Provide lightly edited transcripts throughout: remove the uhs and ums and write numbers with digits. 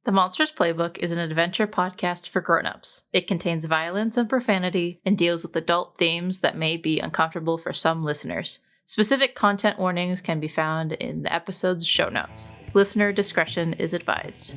The Monsters Playbook is an adventure podcast for grown-ups. It contains violence and profanity and deals with adult themes that may be uncomfortable for some listeners. Specific content warnings can be found in the episode's show notes. Listener discretion is advised.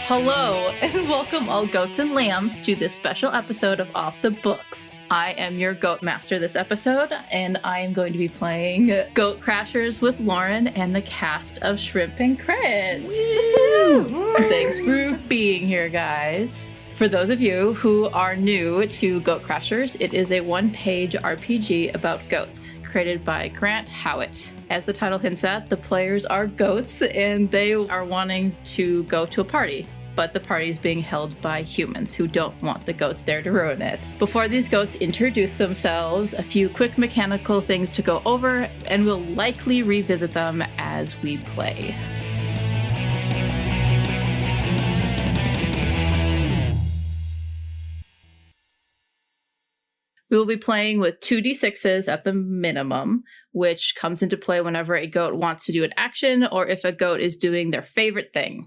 Hello, and welcome all goats and lambs to this special episode of Off the Books. I am your goat master this episode, and I am going to be playing Goat Crashers with Lauren and the cast of Shrimp and Crits. Woo! Thanks for being here, guys. For those of you who are new to Goat Crashers, it is a one-page RPG about goats, created by Grant Howitt. As the title hints at, the players are goats and they are wanting to go to a party, but the party is being held by humans who don't want the goats there to ruin it. Before these goats introduce themselves, a few quick mechanical things to go over, and we'll likely revisit them as we play. We will be playing with 2d6s at the minimum, which comes into play whenever a goat wants to do an action or if a goat is doing their favorite thing.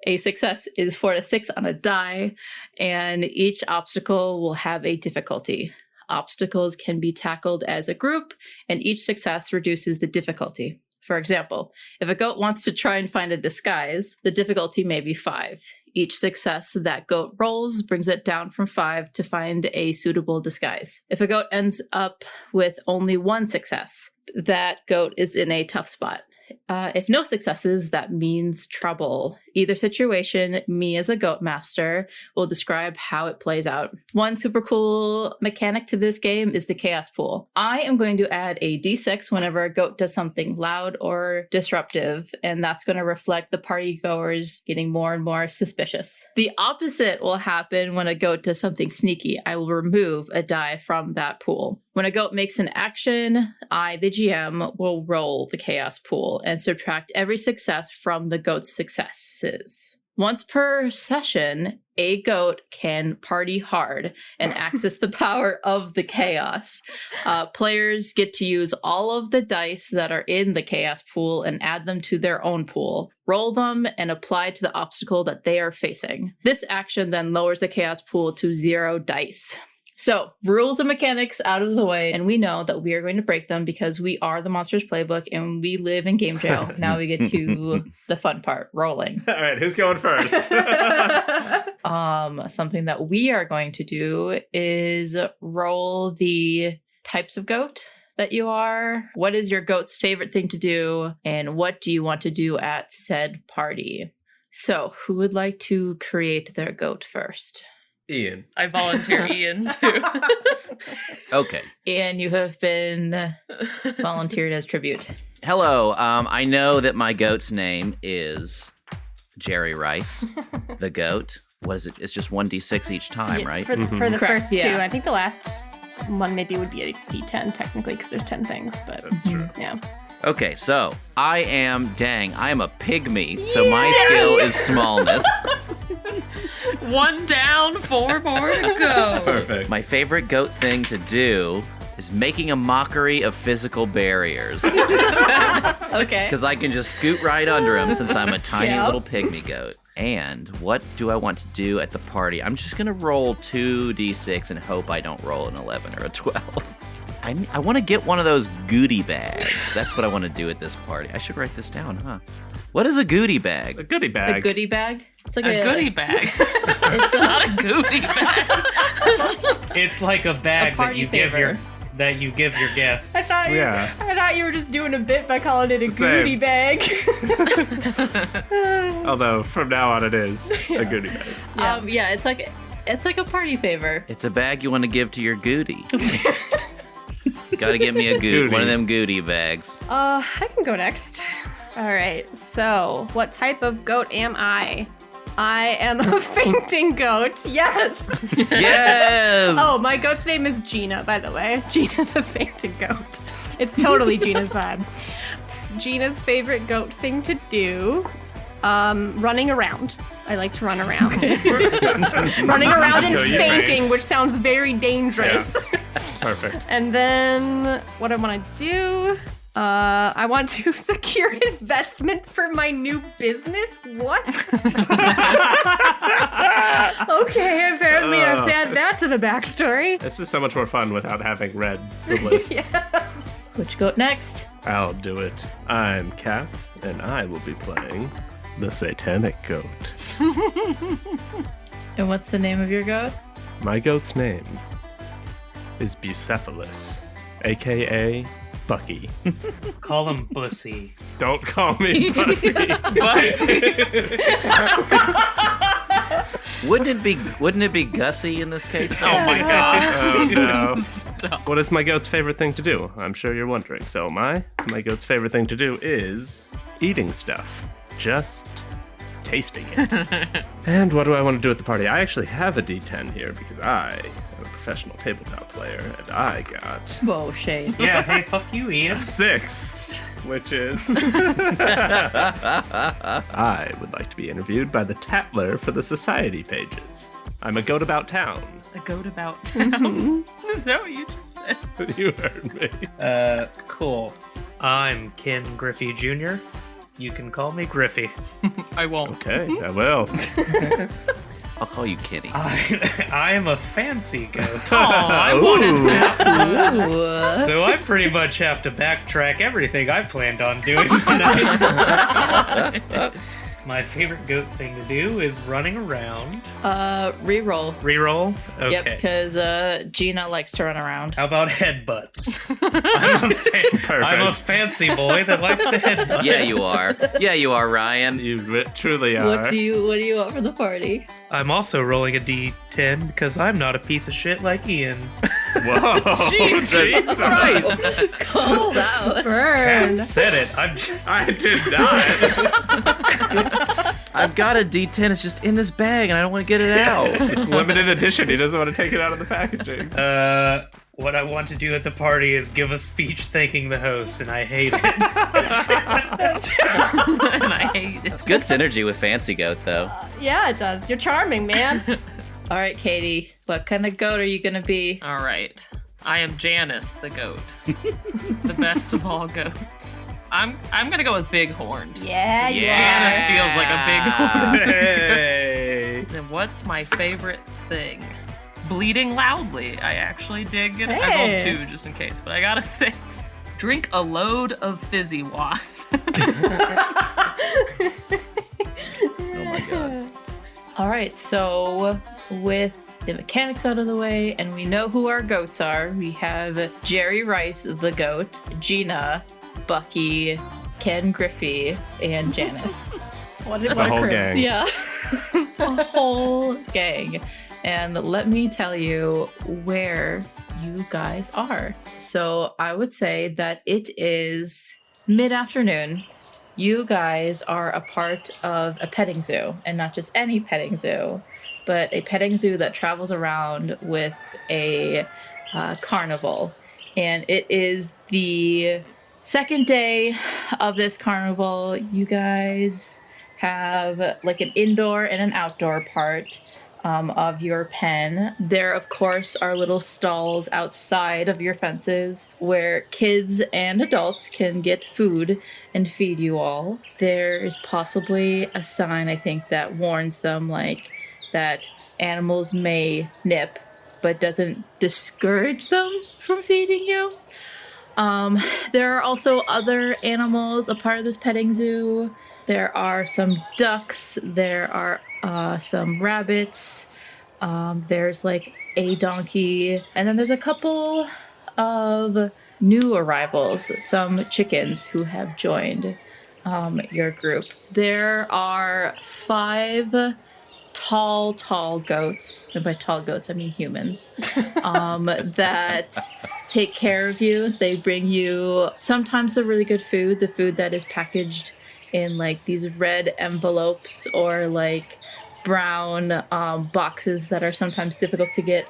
A success is 4 to 6 on a die, and each obstacle will have a difficulty. Obstacles can be tackled as a group, and each success reduces the difficulty. For example, if a goat wants to try and find a disguise, the difficulty may be 5. Each success that goat rolls brings it down from 5 to find a suitable disguise. If a goat ends up with only 1 success, that goat is in a tough spot. If no successes, that means trouble. Either situation, me as a goat master will describe how it plays out. One super cool mechanic to this game is the chaos pool. I am going to add a d6 whenever a goat does something loud or disruptive, and that's going to reflect the party goers getting more and more suspicious. The opposite will happen when a goat does something sneaky. I will remove a die from that pool. When a goat makes an action, I, the GM, will roll the chaos pool and subtract every success from the goat's successes. Once per session, a goat can party hard and access the power of the chaos. Players get to use all of the dice that are in the chaos pool and add them to their own pool, roll them, and apply to the obstacle that they are facing. This action then lowers the chaos pool to 0 dice. So, rules and mechanics out of the way, and we know that we are going to break them because we are the Monsters Playbook and we live in game jail. Now we get to the fun part, rolling. All right, who's going first? Something that we are going to do is roll the types of goat that you are. What is your goat's favorite thing to do, and what do you want to do at said party? So, who would like to create their goat first? Ian. I volunteer Ian too. Okay. Ian, you have been volunteered as tribute. Hello. I know that my goat's name is Jerry Rice, the goat. What is it? It's just 1d6 each time, right? For the Correct, first 2. yeah. I think the last one maybe would be a d10 technically because there's 10 things, but That's true. yeah. Okay, so I am a pygmy, so my skill is smallness. 1 down, 4 more to go. Perfect. My favorite goat thing to do is making a mockery of physical barriers. Okay. Because I can just scoot right under them since I'm a tiny little pygmy goat. And what do I want to do at the party? I'm just going to roll 2d6 and hope I don't roll an 11 or a 12. I want to get one of those goodie bags. That's what I want to do at this party. I should write this down, huh? What is a goodie bag? A goodie bag. A goodie bag? It's like A goodie bag. It's Not a goodie bag. It's like a bag A that party you favor. give your guests. I thought you were just doing a bit by calling it a Same. goodie bag. Although from now on it is a goodie bag. Yeah, it's like a party favor. It's a bag you want to give to your goodie. You gotta give me a Goodie. one of them goodie bags. I can go next. All right, so what type of goat am I? I am a fainting goat. Yes. Yes! Oh, my goat's name is Gina, by the way. Gina the fainting goat. It's totally Gina's vibe. Gina's favorite goat thing to do, running around. I like to run around. Running around and Until you fainting, faint. which sounds very dangerous. Perfect. And then what I want to do, I want to secure investment for my new business. What? Okay, apparently I have to add that to the backstory. This is so much more fun without having read the list. Yes. Which goat next? I'll do it. I'm Cap, and I will be playing the Satanic Goat. And what's the name of your goat? My goat's name is Bucephalus, aka Bucky. Call him Bussy. Don't call me Bussy. Wouldn't it be Gussie in this case? Oh my god. Oh, no. Stop. What is my goat's favorite thing to do? I'm sure you're wondering. So my goat's favorite thing to do is eating stuff. Just tasting it. And what do I want to do at the party? I actually have a D10 here because I am a professional tabletop player, and I got Whoa, shade. Yeah, hey, fuck you, Ian. 6, which is I would like to be interviewed by the Tatler for the society pages. I'm a goat about town. A goat about town. Is that what you just said? You heard me. Cool. I'm Ken Griffy Jr. You can call me Griffy. I won't. Okay, I will. I'll call you Kitty. I am a fancy goat. Oh, I wanted that. Ooh. So I pretty much have to backtrack everything I planned on doing tonight. My favorite goat thing to do is running around. Reroll. Reroll? Okay. Yep, because Gina likes to run around. How about headbutts? Perfect. I'm a fancy boy that likes to headbutt. Yeah, you are. Yeah, you are, Ryan. You truly are. What do you want for the party? I'm also rolling a D10 because I'm not a piece of shit like Ian. Whoa. Jesus Christ. Called out. Burn. Cat said it. I did not. I've got a D10. It's just in this bag, and I don't want to get it out. It's limited edition. He doesn't want to take it out of the packaging. What I want to do at the party is give a speech thanking the host, and I hate it. And I hate it. It's good synergy with Fancy Goat, though. Yeah, it does. You're charming, man. All right, Katie, what kind of goat are you going to be? All right. I am Janice, the goat. The best of all goats. I'm gonna go with bighorned. Yeah, you Janice are. feels like a bighorn. Hey. And what's my favorite thing? Bleeding loudly. I actually did get it. I Hey. rolled 2 just in case, but I got a 6. Drink a load of fizzy wine. Oh my god. All right, so with the mechanics out of the way and we know who our goats are, we have Jerry Rice, the goat, Gina, Bucky, Ken Griffy, and Janice. What The a whole crew. gang. Yeah, a whole gang. And let me tell you where you guys are. So I would say that it is mid-afternoon. You guys are a part of a petting zoo, and not just any petting zoo, but a petting zoo that travels around with a carnival. And it is the second day of this carnival. You guys have like an indoor and an outdoor part of your pen. There, of course, are little stalls outside of your fences where kids and adults can get food and feed you all. There is possibly a sign, I think, that warns them, like, that animals may nip, but doesn't discourage them from feeding you. There are also other animals a part of this petting zoo. There are some ducks, there are some rabbits, there's like a donkey, and then there's a couple of new arrivals, some chickens who have joined your group. There are 5 tall goats, and by tall goats I mean humans, that take care of you. They bring you sometimes the really good food, the food that is packaged in like these red envelopes or like brown boxes that are sometimes difficult to get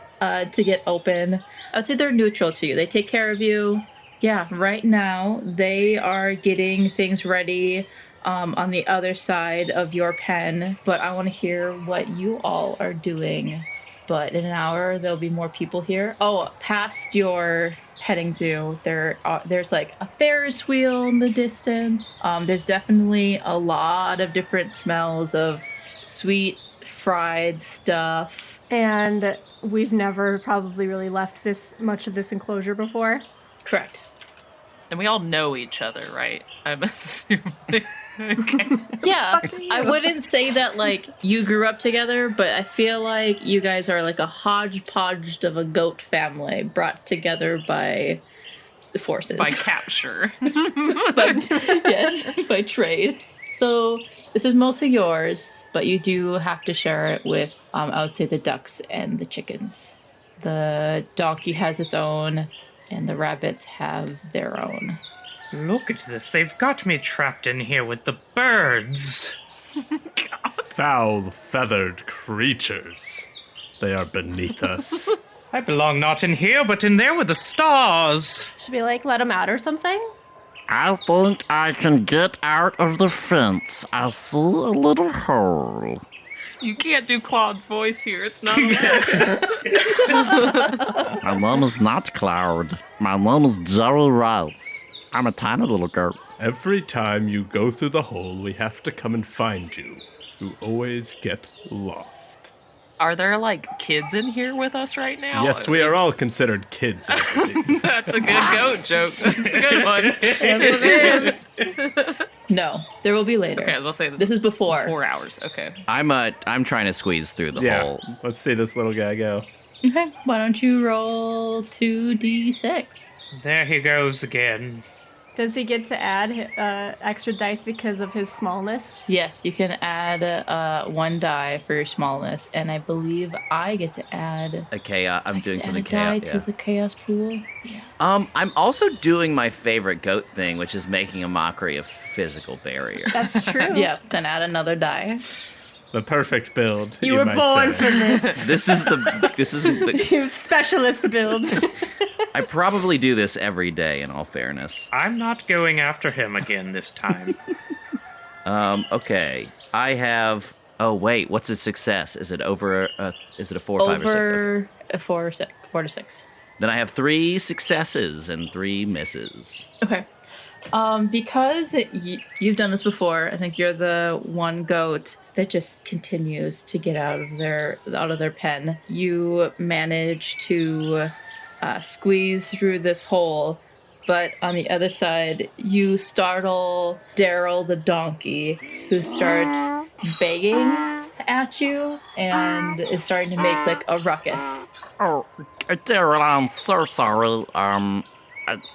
open. I would say they're neutral to you. They take care of you. Yeah, right now they are getting things ready on the other side of your pen, but I want to hear what you all are doing but in an hour there'll be more people here. Oh, past your petting zoo, there's like a Ferris wheel in the distance. There's definitely a lot of different smells of sweet fried stuff. And we've never probably really left this much of this enclosure before. Correct. And we all know each other, right? I'm assuming. Okay. Yeah, Fuck you. I wouldn't say that like you grew up together, but I feel like you guys are like a hodgepodge of a goat family brought together by the forces. By capture. Yes, by trade. So this is mostly yours, but you do have to share it with, I would say, the ducks and the chickens. The donkey has its own, and the rabbits have their own. Look at this. They've got me trapped in here with the birds. Foul-feathered creatures. They are beneath us. I belong not in here, but in there with the stars. Should we like let him out or something? I think I can get out of the fence. I see a little hole. You can't do Claude's voice here. It's not okay. My name is not Cloud. My name is Jerry Rice. I'm a tiny little goat. Every time you go through the hole, we have to come and find you. You always get lost. Are there, like, kids in here with us right now? Yes, we are all considered kids, I believe. That's a good goat joke. That's a good one. Yes, it is. No, there will be later. Okay, we'll say This is before. 4 hours. Okay. I'm trying to squeeze through the Yeah, hole. let's see this little guy go. Okay, why don't you roll 2d6? There he goes again. Does he get to add extra dice because of his smallness? Yes, you can add 1 die for your smallness, and I believe I get to add. Okay, I'm doing add something a die chaos. to the chaos pool. Yeah. I'm also doing my favorite goat thing, which is making a mockery of physical barrier. That's true. Yeah. Then add another die. The perfect build. You were might born say. for this. This is the. You specialist build. I probably do this every day. In all fairness. I'm not going after him again this time. Okay. I have. Oh wait, what's a success? Is it over? Is it a 4, 5, or 6? Okay. Over a 4 or 6. 4 to 6. Then I have 3 successes and 3 misses. Okay. Because you've done this before, I think you're the one goat that just continues to get out of their pen. You manage to squeeze through this hole, but on the other side, you startle Daryl the donkey, who starts begging at you and is starting to make like a ruckus. Oh, Daryl, I'm so sorry.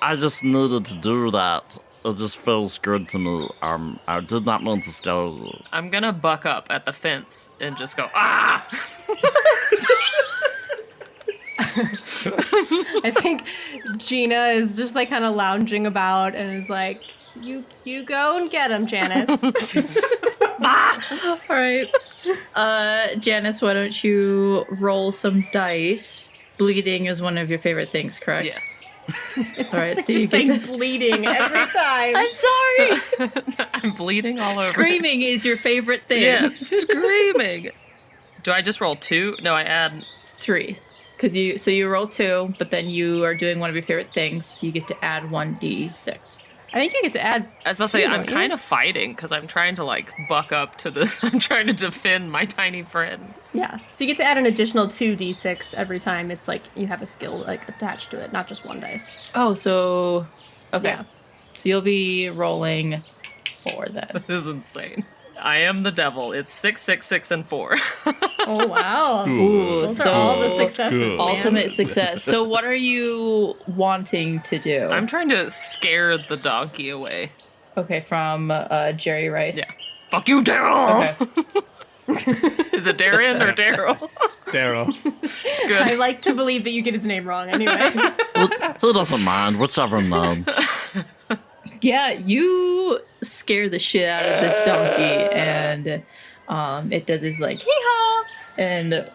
I just needed to do that. It just feels good to me. I did not mean to scare you. I'm gonna buck up at the fence and just go, ah! I think Gina is just like kind of lounging about and is like, you go and get him, Janice. All right. Janice, why don't you roll some dice? Bleeding is one of your favorite things, correct? Yes. All right, so You're you get saying to... bleeding every time. I'm sorry. I'm bleeding all over. Screaming is your favorite thing. Yes, screaming. Do I just roll 2? No, I add 3. Because you roll 2, but then you are doing one of your favorite things. You get to add 1d6. I think you get to add. I was about to say, I'm kind of fighting because I'm trying to, like, buck up to this. I'm trying to defend my tiny friend. Yeah. So you get to add an additional 2d6 every time. It's like you have a skill like attached to it, not just 1 dice. Oh, so okay. Yeah. So you'll be rolling 4 then. This is insane. I am the devil. It's 6, 6, 6, and 4. Oh wow. Ooh, Those so are all the successes. good. Man. ultimate success. So what are you wanting to do? I'm trying to scare the donkey away. Okay, from Jerry Rice. Yeah. Fuck you, Daryl! Okay. Is it Darren or Daryl? Daryl. I Good. like to believe that you get his name wrong anyway. Who doesn't mind? Whichever name. Yeah, you scare the shit out of this donkey, and it does its like hee-haw and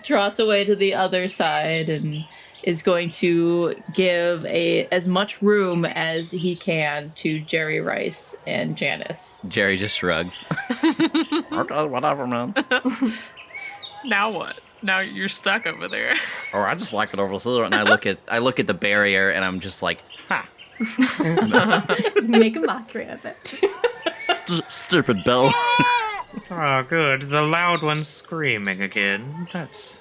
trots away to the other side and is going to give as much room as he can to Jerry Rice and Janice. Jerry just shrugs. Okay, whatever, man. Now what? Now you're stuck over there. Or I just like it over here, and I look at the barrier, and I'm just like, ha. Make a mockery of it. Stupid Bill. Oh, good. The loud one's screaming again. That's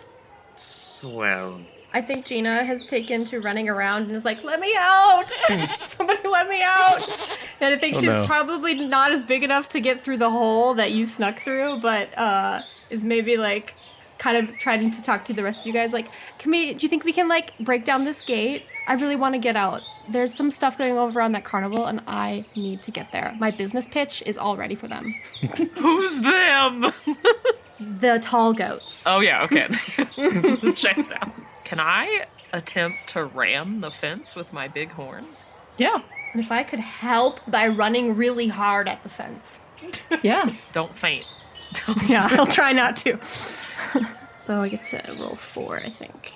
swell. I think Gina has taken to running around and is like, let me out! Somebody let me out! And I think Oh, she's no. probably not as big enough to get through the hole that you snuck through, but is maybe like kind of trying to talk to the rest of you guys. Like, do you think we can like break down this gate? I really want to get out. There's some stuff going over on that carnival and I need to get there. My business pitch is all ready for them. Who's them? The tall goats. Oh, yeah, okay. Checks out. Can I attempt to ram the fence with my big horns? Yeah. And if I could help by running really hard at the fence. Yeah. Don't faint. Yeah, I'll try not to. So I get to roll 4, I think.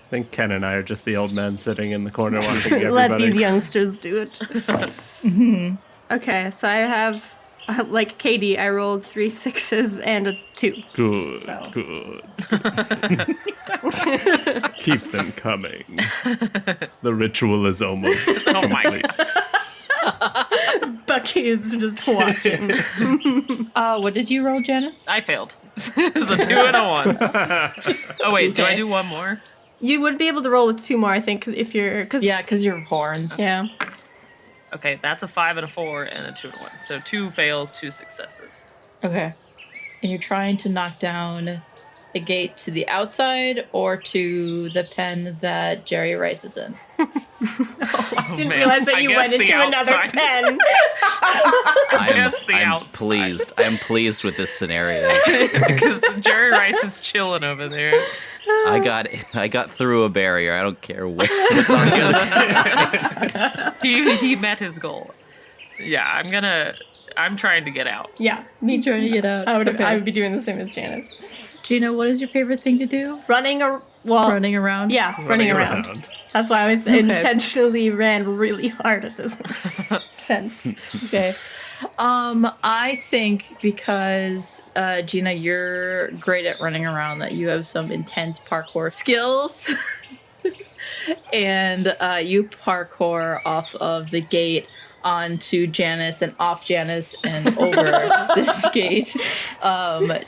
I think Ken and I are just the old men sitting in the corner watching everybody. Let these youngsters do it. Mm-hmm. Okay, so I have, like Katie, I rolled 3 6s and a 2. Good, So. good. Keep them coming. The ritual is almost Oh my complete. Bucky is just watching. What did you roll, Janice? I failed. It's a 2 and a 1. Oh, wait, do I Okay. do one more? You would be able to roll with 2 more, I think, if you're... Cause, Yeah, because your horns. Yeah. Okay, that's a 5 and a 4 and a 2 and a 1. So 2 fails, 2 successes. Okay. And you're trying to knock down the gate to the outside or to the pen that Jerry Rice is in? I didn't man. realize that I you guess went into the another outside. pen. I'm I'm pleased. I am pleased with this scenario. Because Jerry Rice is chilling over there. I got through a barrier. I don't care what's on the other side. He met his goal. Yeah, I'm trying to get out. Yeah, Me trying to get out. I would Okay. be doing the same as Janice. Gina, what is your favorite thing to do? Running around. Running around? Yeah, running around. That's why I was intentionally ran really hard at this fence. Okay. I think because Gina, you're great at running around, that you have some intense parkour skills, and you parkour off of the gate onto Janice and off Janice and over this gate.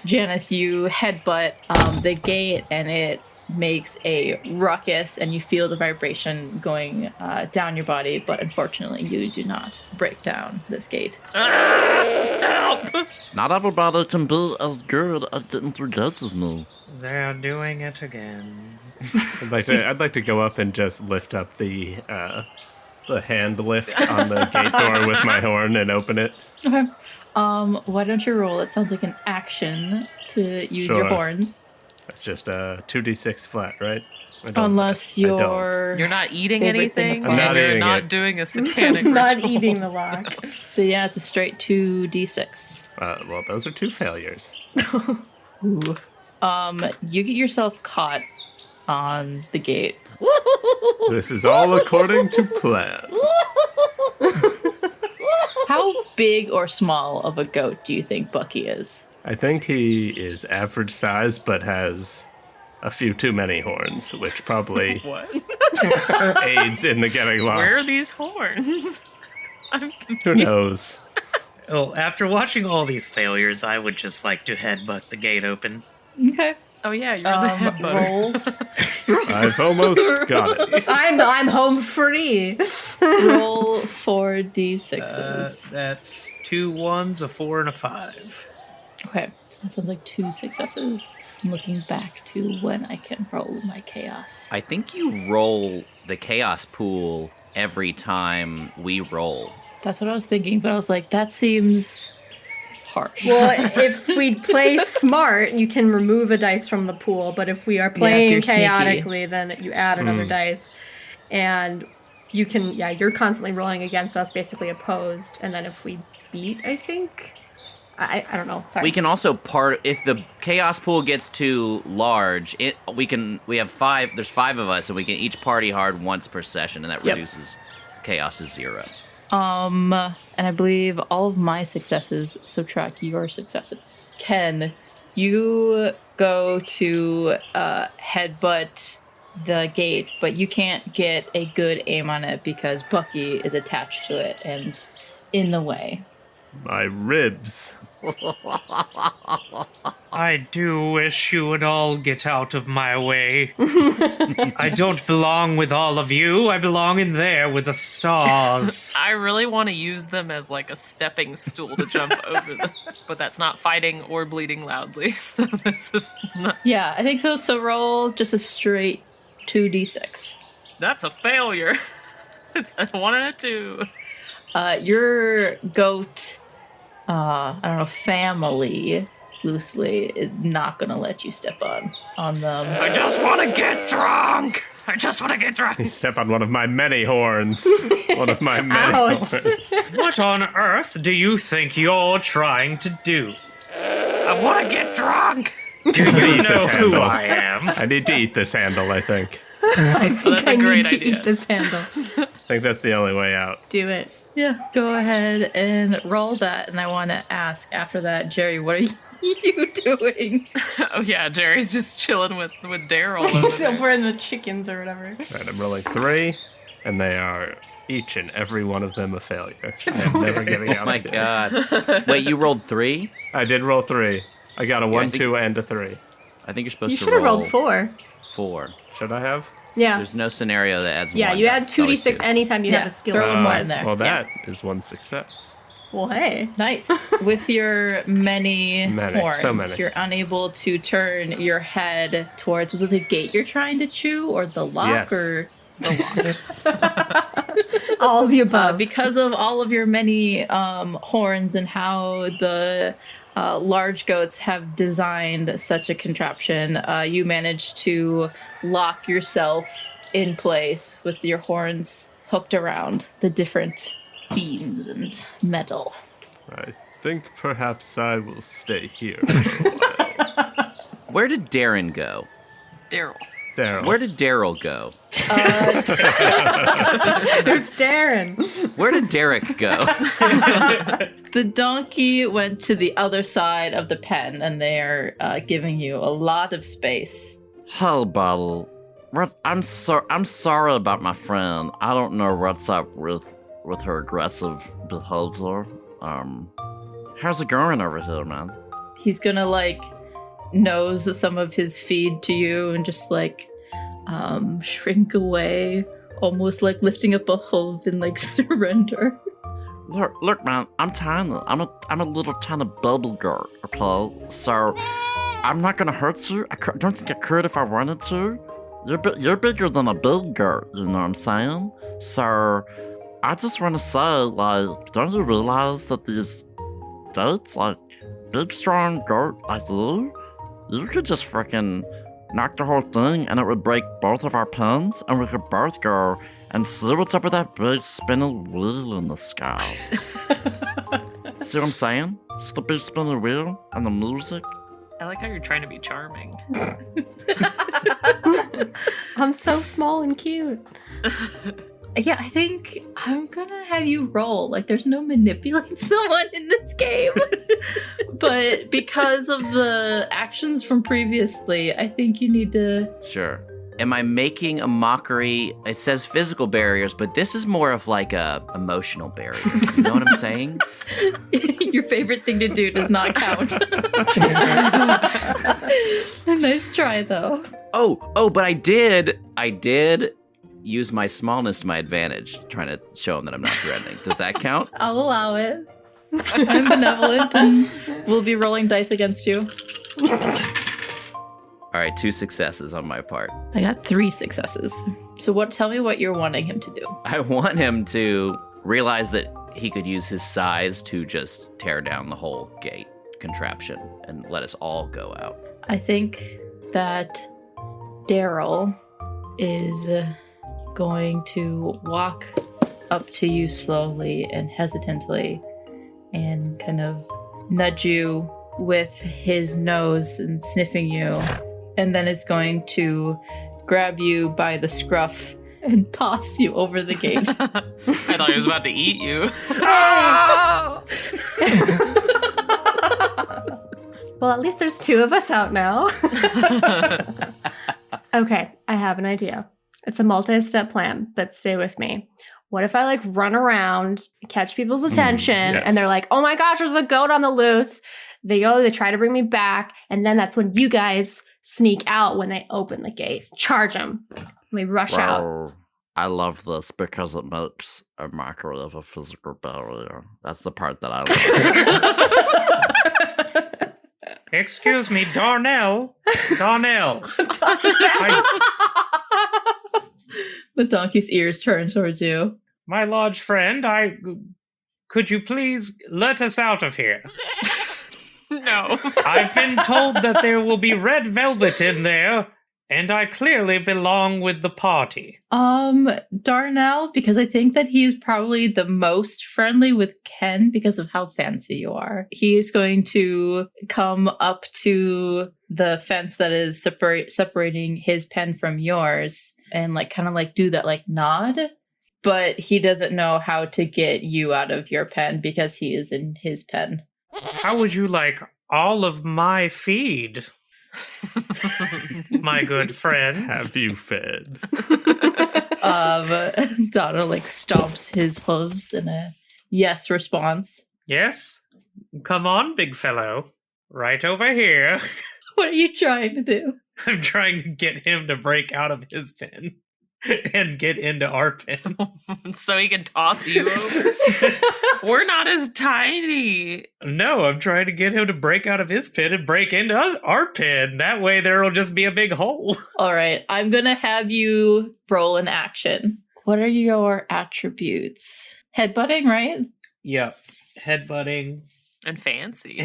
Janice, you headbutt the gate and it makes a ruckus and you feel the vibration going down your body, but unfortunately you do not break down this gate. Help! Not everybody can be as good at getting through gates as me. They're doing it again. I'd like to go up and just lift up the hand lift on the gate door with my horn and open it. Okay. Why don't you roll? It sounds like an action to use your Sure. horns. That's just a 2d6 flat, right? Unless I don't. you're You're not eating Favorite thing anything, to and I'm not you're eating not it. doing a satanic Not ritual. eating the rock. So yeah, it's a straight 2d6. Well, those are 2 failures. Ooh. You get yourself caught on the gate. This is all according to plan. How big or small of a goat do you think Bucky is? I think he is average size, but has a few too many horns, which probably What? aids in the getting locked. Where are these horns? I'm Who knows? Oh, after watching all these failures, I would just like to headbutt the gate open. Okay. Oh yeah, you're the headbutter. Roll. I've almost got it. I'm home free. Roll 4d6s. That's 2 1s, a 4, and a 5. Okay. So that sounds like 2 successes. I'm looking back to when I can roll my chaos. I think you roll the chaos pool every time we roll. That's what I was thinking, but I was like, that seems harsh. Well, if we play smart, you can remove a dice from the pool, but if we are if playing you're sneaky. chaotically, then you add another dice. And you can, you're constantly rolling against us, basically opposed. And then if we beat, I think, I don't know. Sorry. We can also if the chaos pool gets too large, we have 5, there's 5 of us, and we can each party hard once per session, and that Yep. reduces chaos to 0. And I believe all of my successes subtract your successes. Ken, You go to headbutt the gate, but you can't get a good aim on it because Bucky is attached to it and in the way. My ribs. I do wish you would all get out of my way. I don't belong with all of you. I belong in there with the stars. I really want to use them as like a stepping stool to jump over them, but that's not fighting or bleeding loudly. So this is not. Yeah, I think so. So roll just a straight 2d6. That's a failure. It's a 1 and a 2. Your goat, I don't know, family, loosely, is not going to let you step on them. I just want to get drunk. I just want to get drunk. You step on one of my many horns. One of my many Ouch. horns. What on earth do you think you're trying to do? I want to get drunk. Do you Eat know this who handle. I am? I need to eat this handle, I think. I think that's a I great need to idea. eat this handle. I think that's the only way out. Do it. Yeah, go ahead and roll that. And I want to ask after that, Jerry, what are you doing? Oh yeah, Jerry's just chilling with Daryl over So there. we're in the chickens or whatever. Right, I'm rolling 3, and they are each and every one of them a failure. I'm never getting out Oh my of here. god. Wait, you rolled 3? I did roll 3. I got a Yeah, 1, I think- 2, and a 3. I think you're supposed You to should have roll rolled 4. 4. Should I have? Yeah. There's no scenario that adds Yeah, 1. you add It's always 2d6 2. anytime you Yeah, have a skill. throw one more in bonus. there. Well, Yeah. that is one success. Well, hey. Nice. With your many, Many, horns, so many. you're unable to turn your head towards, was it the gate you're trying to chew, or the lock, Yes. or the lock? All of the above. Because of all of your many horns and how the large goats have designed such a contraption, you managed to lock yourself in place with your horns hooked around the different beams and metal. I think perhaps I will stay here for a while. Where did Darren go? Daryl. Daryl. Where did Daryl go? There's Darren. Where did Derek go? The donkey went to the other side of the pen, and they are giving you a lot of space. Hey, Bottle. I'm sorry about my friend. I don't know what's up with her aggressive behavior. How's it going over here, man? He's gonna nose some of his feed to you and just shrink away, almost like lifting up a hoof in surrender. Look, man. I'm tiny. I'm a little tiny baby girl. Okay, so I'm not gonna hurt you. I don't think I could if I wanted to. You're bigger than a big girl. You know what I'm saying? So I just want to say, don't you realize that these goats, big, strong goat like you could just freaking knock the whole thing and it would break both of our pens and we could both go and see what's up with that big spinning wheel in the sky. See what I'm saying? It's the big spinning wheel and the music. I like how you're trying to be charming. I'm so small and cute. Yeah, I think I'm gonna have you roll. There's no manipulate someone in this game. But because of the actions from previously, I think you need to... Sure. Am I making a mockery? It says physical barriers, but this is more of a emotional barrier. You know what I'm saying? Your favorite thing to do does not count. Nice try, though. Oh, but I did use my smallness to my advantage, trying to show him that I'm not threatening. Does that count? I'll allow it. I'm benevolent and we'll be rolling dice against you. All right, 2 successes on my part. I got 3 successes. So tell me what you're wanting him to do. I want him to realize that he could use his size to just tear down the whole gate contraption and let us all go out. I think that Daryl is going to walk up to you slowly and hesitantly and kind of nudge you with his nose and sniffing you, and then is going to grab you by the scruff and toss you over the gate. I thought he was about to eat you. Well, at least there's 2 of us out now. Okay, I have an idea. It's a multi-step plan, but stay with me. What if I like run around, catch people's attention, yes. and they're like, oh my gosh, there's a goat on the loose. They try to bring me back, and then that's when you guys sneak out when they open the gate. Charge them. We rush out. Wow. I love this because it makes a mockery of a physical barrier. That's the part that I love. Excuse me, Darnell. Darnell. The donkey's ears turn towards you. My lodge friend, could you please let us out of here? No. I've been told that there will be red velvet in there, and I clearly belong with the party. Darnell, because I think that he's probably the most friendly with Ken because of how fancy you are. He is going to come up to the fence that is separating his pen from yours and like kind of like do that like nod, but he doesn't know how to get you out of your pen because he is in his pen. How would you like all of my feed? My good friend. Have you fed? Donna like stomps his hooves in a yes response. Yes? Come on, big fellow. Right over here. What are you trying to do? I'm trying to get him to break out of his pen and get into our pen. So he can toss you over? We're not as tiny. No, I'm trying to get him to break out of his pen and break into our pen. That way there'll just be a big hole. All right, I'm going to have you roll an action. What are your attributes? Headbutting, right? Yep. Headbutting. And fancy.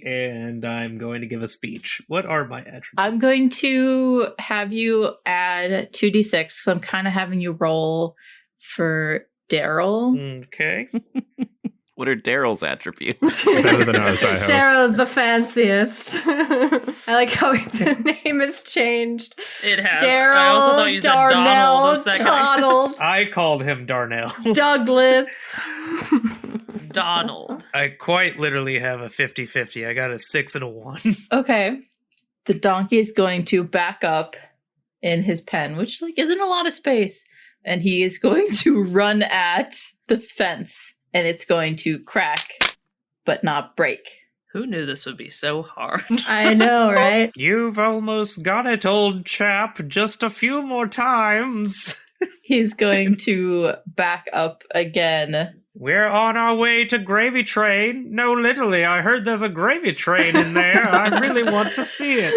And I'm going to give a speech. What are my attributes? I'm going to have you add 2d6 because I'm kind of having you roll for Daryl. Okay. What are Daryl's attributes? Better than ours, I hope. Daryl's the fanciest. I like how the name has changed. It has. Daryl, I also thought you said Donald a second ago. Donald, I called him Darnell. Douglas. Donald. I quite literally have a 50-50. I got a 6 and a 1. Okay. The donkey is going to back up in his pen, which like isn't a lot of space. And he is going to run at the fence. And it's going to crack, but not break. Who knew this would be so hard? I know, right? You've almost got it, old chap. Just a few more times. He's going to back up again. We're on our way to Gravy Train. No, literally, I heard there's a gravy train in there. I really want to see it.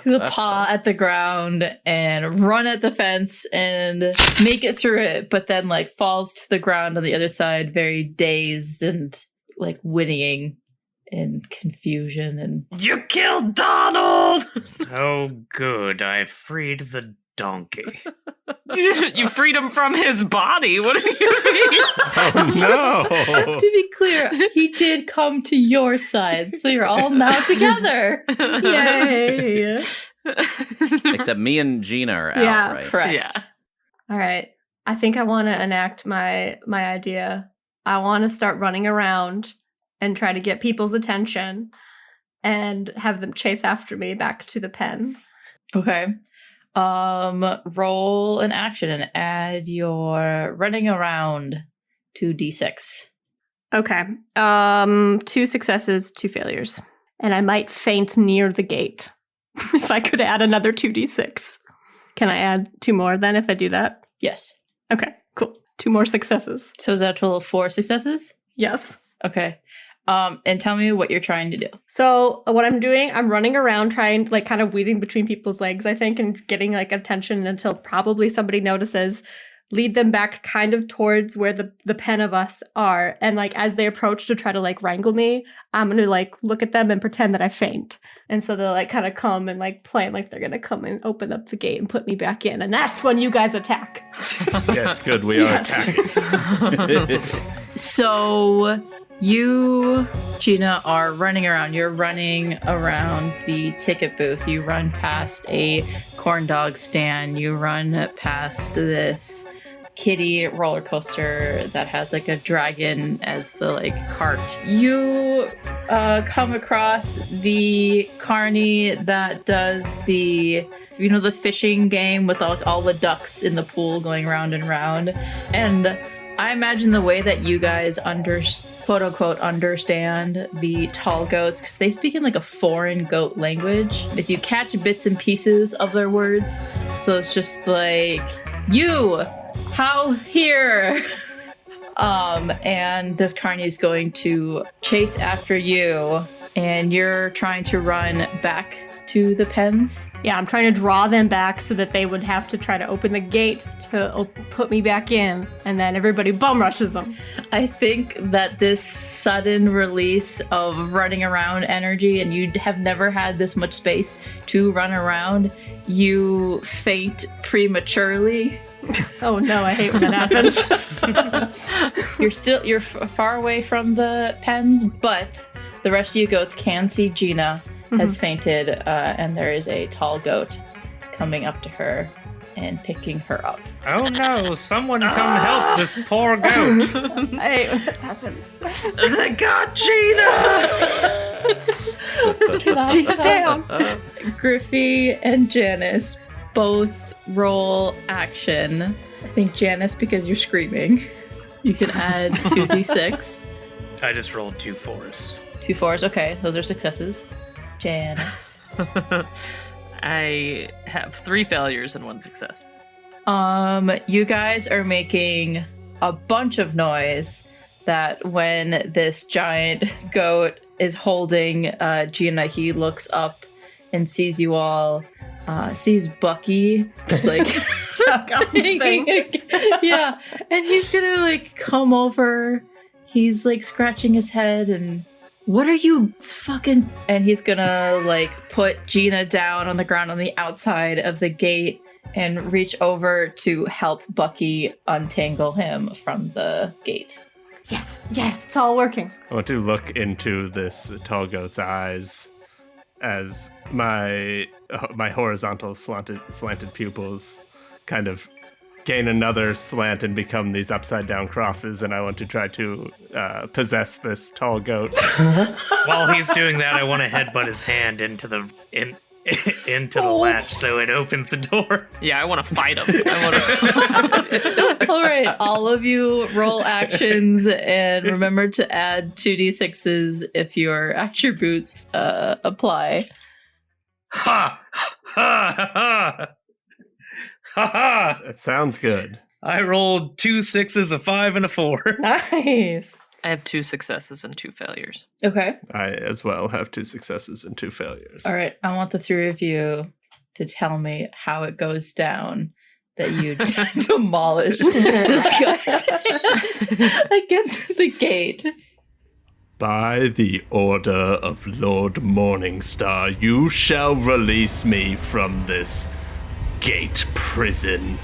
He'll paw at the ground and run at the fence and make it through it, but then like falls to the ground on the other side, very dazed and like whinnying in confusion. And You killed Donald! Oh, good. I freed the donkey. You freed him from his body. What do you mean? Oh, no. to be clear, he did come to your side, so you're all now together. Yay. Except me and Gina are out, Yeah, right? Correct. Yeah. All right. I think I want to enact my idea. I want to start running around and try to get people's attention and have them chase after me back to the pen. Okay. Roll an action and add your running around to d6. Okay. 2 successes, 2 failures. And I might faint near the gate. If I could add another 2d6. Can I add 2 more then if I do that? Yes. Okay, cool. 2 more successes. So is that a total of 4 successes? Yes. Okay. And tell me what you're trying to do. So what I'm doing, I'm running around trying, like, kind of weaving between people's legs, I think, and getting, like, attention until probably somebody notices, lead them back kind of towards where the pen of us are. And, like, as they approach to try to, like, wrangle me, I'm going to, like, look at them and pretend that I faint. And so they'll, like, kind of come and, like, plan like they're going to come and open up the gate and put me back in. And that's when you guys attack. Yes, good. We are attacking. So you, Gina, are running around. You're running around the ticket booth. You run past a corn dog stand. You run past this kiddie roller coaster that has like a dragon as the like cart. You come across the carny that does the fishing game with all the ducks in the pool going round and round. And I imagine the way that you guys quote unquote understand the tall goats, because they speak in like a foreign goat language, is you catch bits and pieces of their words. So it's just like, you, how here? And this carny is going to chase after you, and you're trying to run back to the pens. Yeah, I'm trying to draw them back so that they would have to try to open the gate to put me back in, and then everybody bum rushes them. I think that this sudden release of running around energy, and you have never had this much space to run around, you faint prematurely. Oh no, I hate when that happens. You're far away from the pens, but the rest of you goats can see Gina has fainted, and there is a tall goat coming up to her and picking her up. Oh no, someone come help this poor goat. I hate when that happens. They got Gina! Gina's down. Griffy and Janice both roll action. I think Janice, because you're screaming, you can add 2d6. I just rolled 2 4s. 2 4s, okay, those are successes. Janice. I have 3 failures and 1 success. You guys are making a bunch of noise that when this giant goat is holding Gina, he looks up and sees you all, sees Bucky just like yeah, and he's gonna like come over. He's like scratching his head and, what are you fucking? And he's gonna like put Gina down on the ground on the outside of the gate and reach over to help Bucky untangle him from the gate. Yes, it's all working. I want to look into this tall goat's eyes as my horizontal slanted pupils kind of gain another slant and become these upside down crosses, and I want to try to possess this tall goat. While he's doing that, I want to headbutt his hand into the latch so it opens the door. Yeah, I want to fight him. All right, all of you roll actions and remember to add 2d6s if your attributes apply. Ha! Ha! Ha! Ha ha! That sounds good. I rolled 2 6s, a 5, and a 4. Nice. I have 2 successes and 2 failures. Okay. I as well have 2 successes and 2 failures. All right, I want the 3 of you to tell me how it goes down that you demolish this guy against the gate. By the order of Lord Morningstar, you shall release me from this gate prison,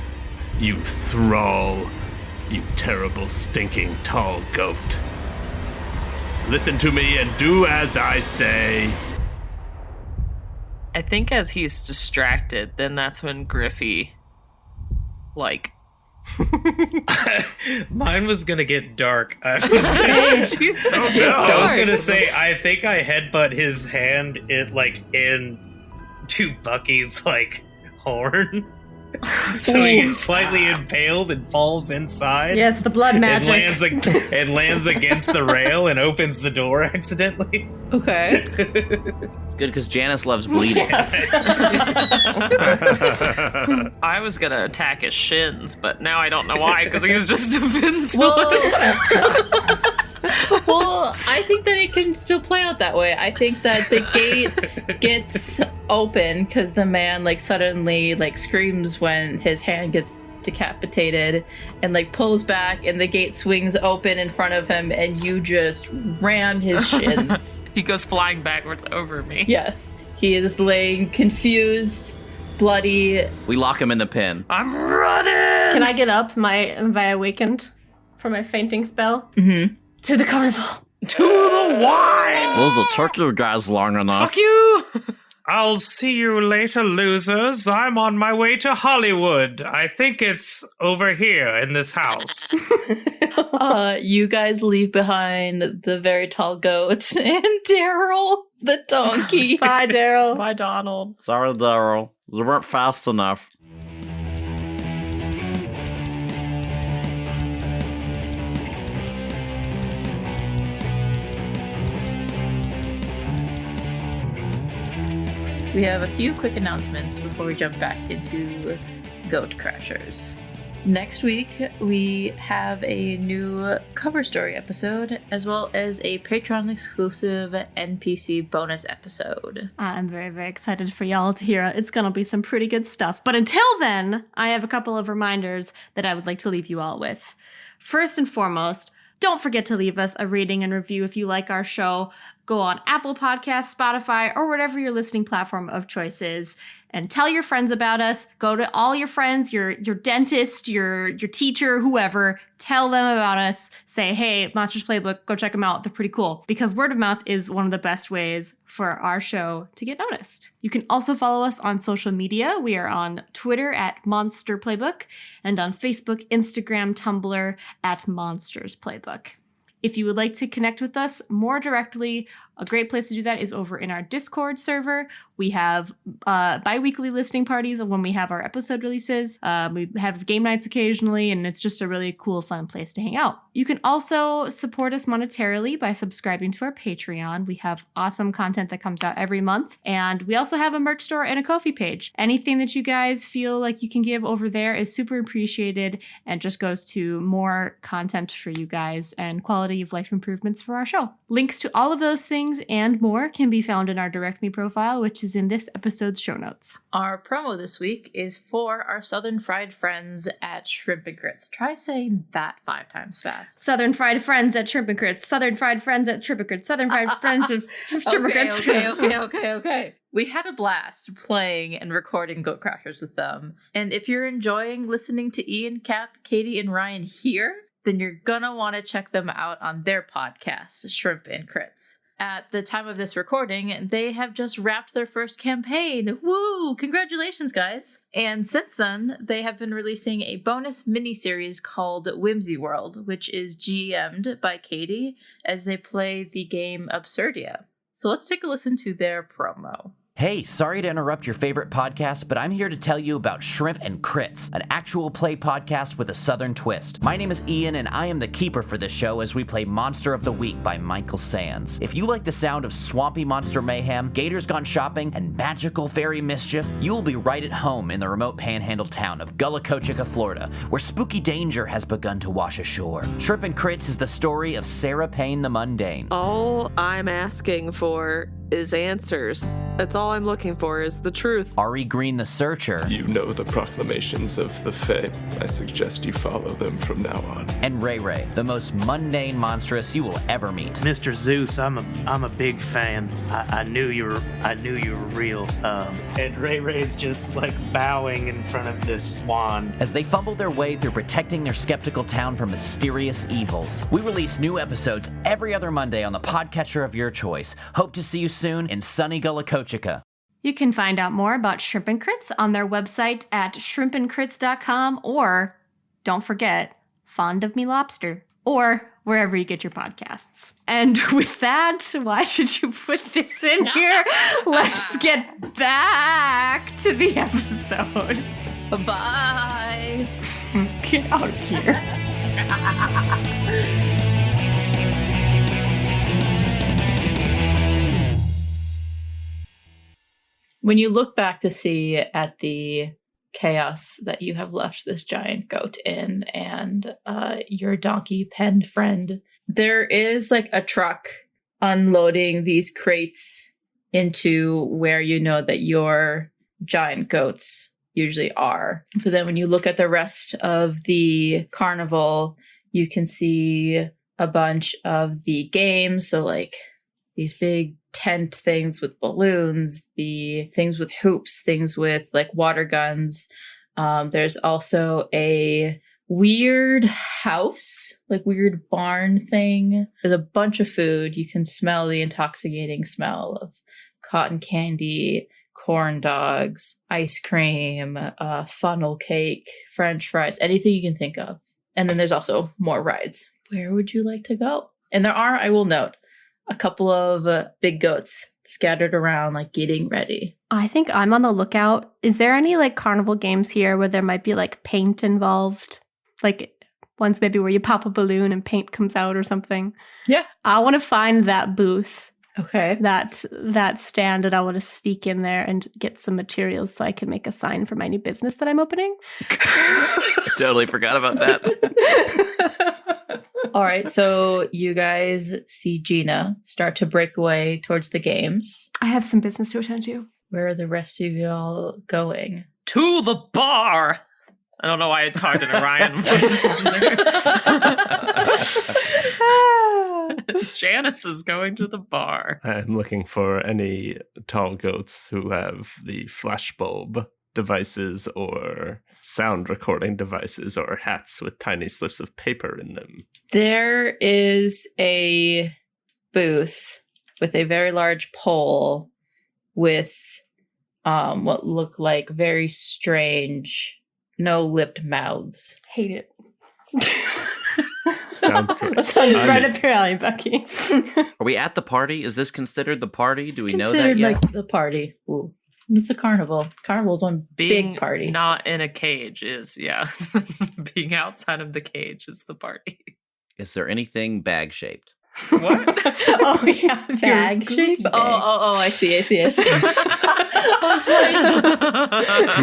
you thrall, you terrible stinking tall goat. Listen to me and do as I say. I think as he's distracted, then that's when Griffy, like... Mine was gonna get dark. I was gonna say, I think I headbutt his hand into Bucky's horn. So he gets slightly impaled and falls inside. Yes, the blood magic. And lands against the rail and opens the door accidentally. Okay. It's good because Janice loves bleeding. I was gonna attack his shins, but now I don't know why, because he's just defenseless. Well, I think that it can still play out that way. I think that the gate gets open because the man suddenly screams when his hand gets decapitated and pulls back, and the gate swings open in front of him, and you just ram his shins. He goes flying backwards over me. Yes, he is laying confused, bloody. We lock him in the pen. I'm running. Can I get up? Am I awakened from my fainting spell? Mm-hmm. To the carnival. To the wine. Those will took you guys long enough. Fuck you. I'll see you later, losers. I'm on my way to Hollywood. I think it's over here in this house. You guys leave behind the very tall goat and Daryl, the donkey. Bye, Daryl. Bye, Donald. Sorry, Daryl. You weren't fast enough. We have a few quick announcements before we jump back into Goat Crashers. Next week, we have a new cover story episode, as well as a Patreon-exclusive NPC bonus episode. I'm very, very excited for y'all to hear. It's going to be some pretty good stuff. But until then, I have a couple of reminders that I would like to leave you all with. First and foremost, don't forget to leave us a rating and review if you like our show. Go on Apple Podcasts, Spotify, or whatever your listening platform of choice is, and tell your friends about us. Go to all your friends, your dentist, your teacher, whoever. Tell them about us. Say, hey, Monsters Playbook, go check them out. They're pretty cool. Because word of mouth is one of the best ways for our show to get noticed. You can also follow us on social media. We are on Twitter at Monster Playbook and on Facebook, Instagram, Tumblr at Monsters Playbook. If you would like to connect with us more directly, a great place to do that is over in our Discord server. We have bi-weekly listening parties when we have our episode releases. We have game nights occasionally, and it's just a really cool, fun place to hang out. You can also support us monetarily by subscribing to our Patreon. We have awesome content that comes out every month, and we also have a merch store and a Ko-fi page. Anything that you guys feel like you can give over there is super appreciated and just goes to more content for you guys and quality of life improvements for our show. Links to all of those things and more can be found in our Direct Me profile, which is in this episode's show notes. Our promo this week is for our Southern Fried friends at Shrimp and Grits. Try saying that 5 times fast. Southern Fried Friends at Shrimp and Grits. Southern Fried Friends at Shrimp and Grits. Southern Fried Friends at Shrimp and Grits. Okay. We had a blast playing and recording Goat Crashers with them. And if you're enjoying listening to Ian, Cap, Katie, and Ryan here, then you're gonna want to check them out on their podcast, Shrimp and Crits. At the time of this recording, they have just wrapped their first campaign. Woo! Congratulations, guys! And since then, they have been releasing a bonus mini-series called Whimsy World, which is GM'd by Katie as they play the game Absurdia. So let's take a listen to their promo. Hey, sorry to interrupt your favorite podcast, but I'm here to tell you about Shrimp and Crits, an actual play podcast with a southern twist. My name is Ian, and I am the keeper for this show as we play Monster of the Week by Michael Sands. If you like the sound of swampy monster mayhem, gators gone shopping, and magical fairy mischief, you will be right at home in the remote panhandle town of Gullah, Florida, where spooky danger has begun to wash ashore. Shrimp and Crits is the story of Sarah Payne the Mundane. All I'm asking for is answers. That's all I'm looking for is the truth. Ari Green the Searcher. You know the proclamations of the Fae. I suggest you follow them from now on. And Ray Ray, the most mundane monstrous you will ever meet. Mr. Zeus, I'm a big fan. I knew you were real. And Ray Ray's just like bowing in front of this swan. As they fumble their way through protecting their skeptical town from mysterious evils. We release new episodes every other Monday on the podcatcher of your choice. Hope to see you soon in sunny Gullah. You can find out more about Shrimp and Crits on their website at shrimpandcrits.com, or, don't forget, Fond of Me Lobster, or wherever you get your podcasts. And with that, why did you put this in here? Let's get back to the episode. Bye! Get out of here. When you look back to see at the chaos that you have left this giant goat in and your donkey penned friend, there is like a truck unloading these crates into where you know that your giant goats usually are. But then when you look at the rest of the carnival, you can see a bunch of the games. So like these big tent things with balloons, the things with hoops, things with like water guns. There's also a weird house, like weird barn thing. There's a bunch of food. You can smell the intoxicating smell of cotton candy, corn dogs, ice cream, funnel cake, French fries, anything you can think of. And then there's also more rides. Where would you like to go? And there are, I will note, a couple of big goats scattered around, like getting ready. I think I'm on the lookout. Is there any like carnival games here where there might be like paint involved? Like ones maybe where you pop a balloon and paint comes out or something. Yeah. I want to find that booth. Okay. That stand, and I want to sneak in there and get some materials so I can make a sign for my new business that I'm opening. I totally forgot about that. All right, so you guys see Gina start to break away towards the games. I have some business to attend to. Where are the rest of y'all going? To the bar. I don't know why I talked in a Ryan voice. Janice is going to the bar. I'm looking for any tall goats who have the flashbulb devices or sound recording devices or hats with tiny slips of paper in them. There is a booth with a very large pole with what look like very strange, no-lipped mouths. Hate it. Sounds great. That sounds right up your alley, Bucky. Are we at the party? Is this considered the party? Do we It's know that considered yet? like the party. Ooh. It's a carnival. Carnival's one Being big party. not in a cage is, yeah. Being outside of the cage is the party. Is there anything bag-shaped? What? Oh, yeah. Bag shape? Oh, I see.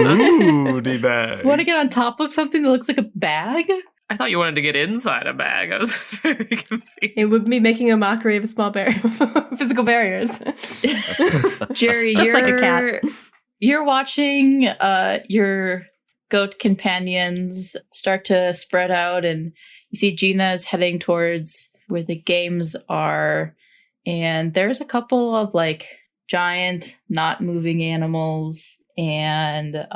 Ooh, the bag. Want to get on top of something that looks like a bag? I thought you wanted to get inside a bag. I was very confused. It would be making a mockery of small physical barriers. Jerry, Just you're like a cat. You're watching your goat companions start to spread out, and you see Gina is heading towards where the games are, and there's a couple of like giant, not moving animals, and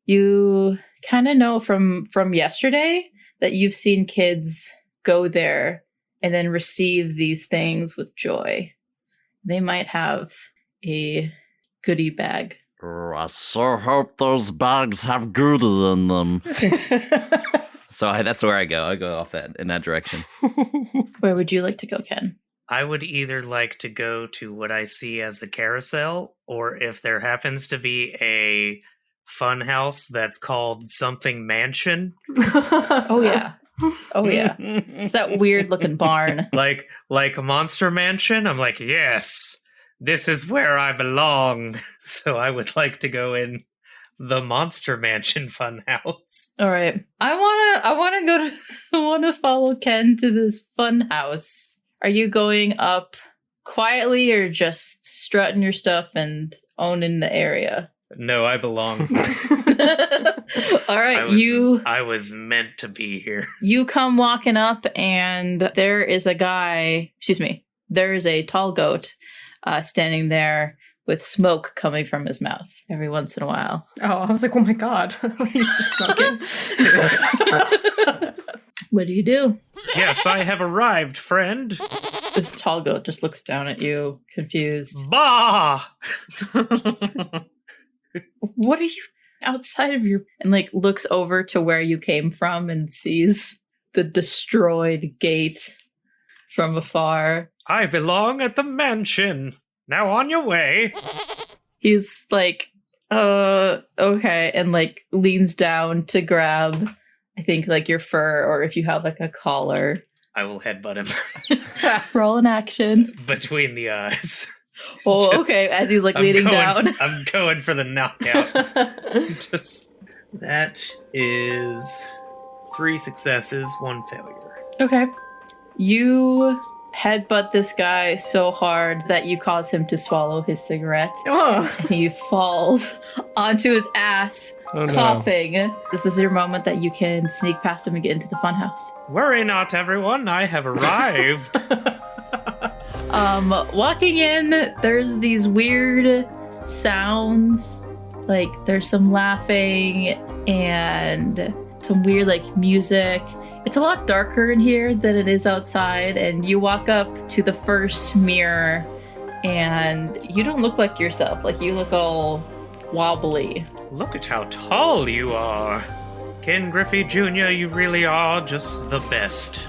you kind of know from yesterday that you've seen kids go there and then receive these things with joy. They might have a goodie bag. I sure hope those bags have goody in them. So that's where I go. I go off in that direction. Where would you like to go, Ken? I would either like to go to what I see as the carousel, or if there happens to be a fun house that's called something mansion, Oh yeah. Oh yeah. It's that weird looking barn. like a monster mansion. I'm like, yes, this is where I belong. So I would like to go in the monster mansion fun house. All right. I want to follow Ken to this fun house. Are you going up quietly or just strutting your stuff and owning the area? No, I belong. All right, I was meant to be here. You come walking up, and there is a tall goat standing there with smoke coming from his mouth every once in a while. Oh, I was like, oh my god. He's just smoking. What do you do? Yes, I have arrived, friend. This tall goat just looks down at you, confused. Bah! What are you outside of your... And like looks over to where you came from and sees the destroyed gate from afar. I belong at the mansion. Now on your way. He's like, okay, and like leans down to grab, I think, like your fur, or if you have like a collar. I will headbutt him. Roll an action. Between the eyes. Oh, okay, as he's like leaning down. I'm going for the knockout. That is 3 successes, 1 failure. Okay. You headbutt this guy so hard that you cause him to swallow his cigarette. Oh. And he falls onto his ass, coughing. No. This is your moment that you can sneak past him and get into the funhouse. Worry not, everyone. I have arrived. Walking in, there's these weird sounds. Like, there's some laughing and some weird, like, music. It's a lot darker in here than it is outside, and you walk up to the first mirror, and you don't look like yourself. Like, you look all wobbly. Look at how tall you are. Ken Griffy Jr., you really are just the best.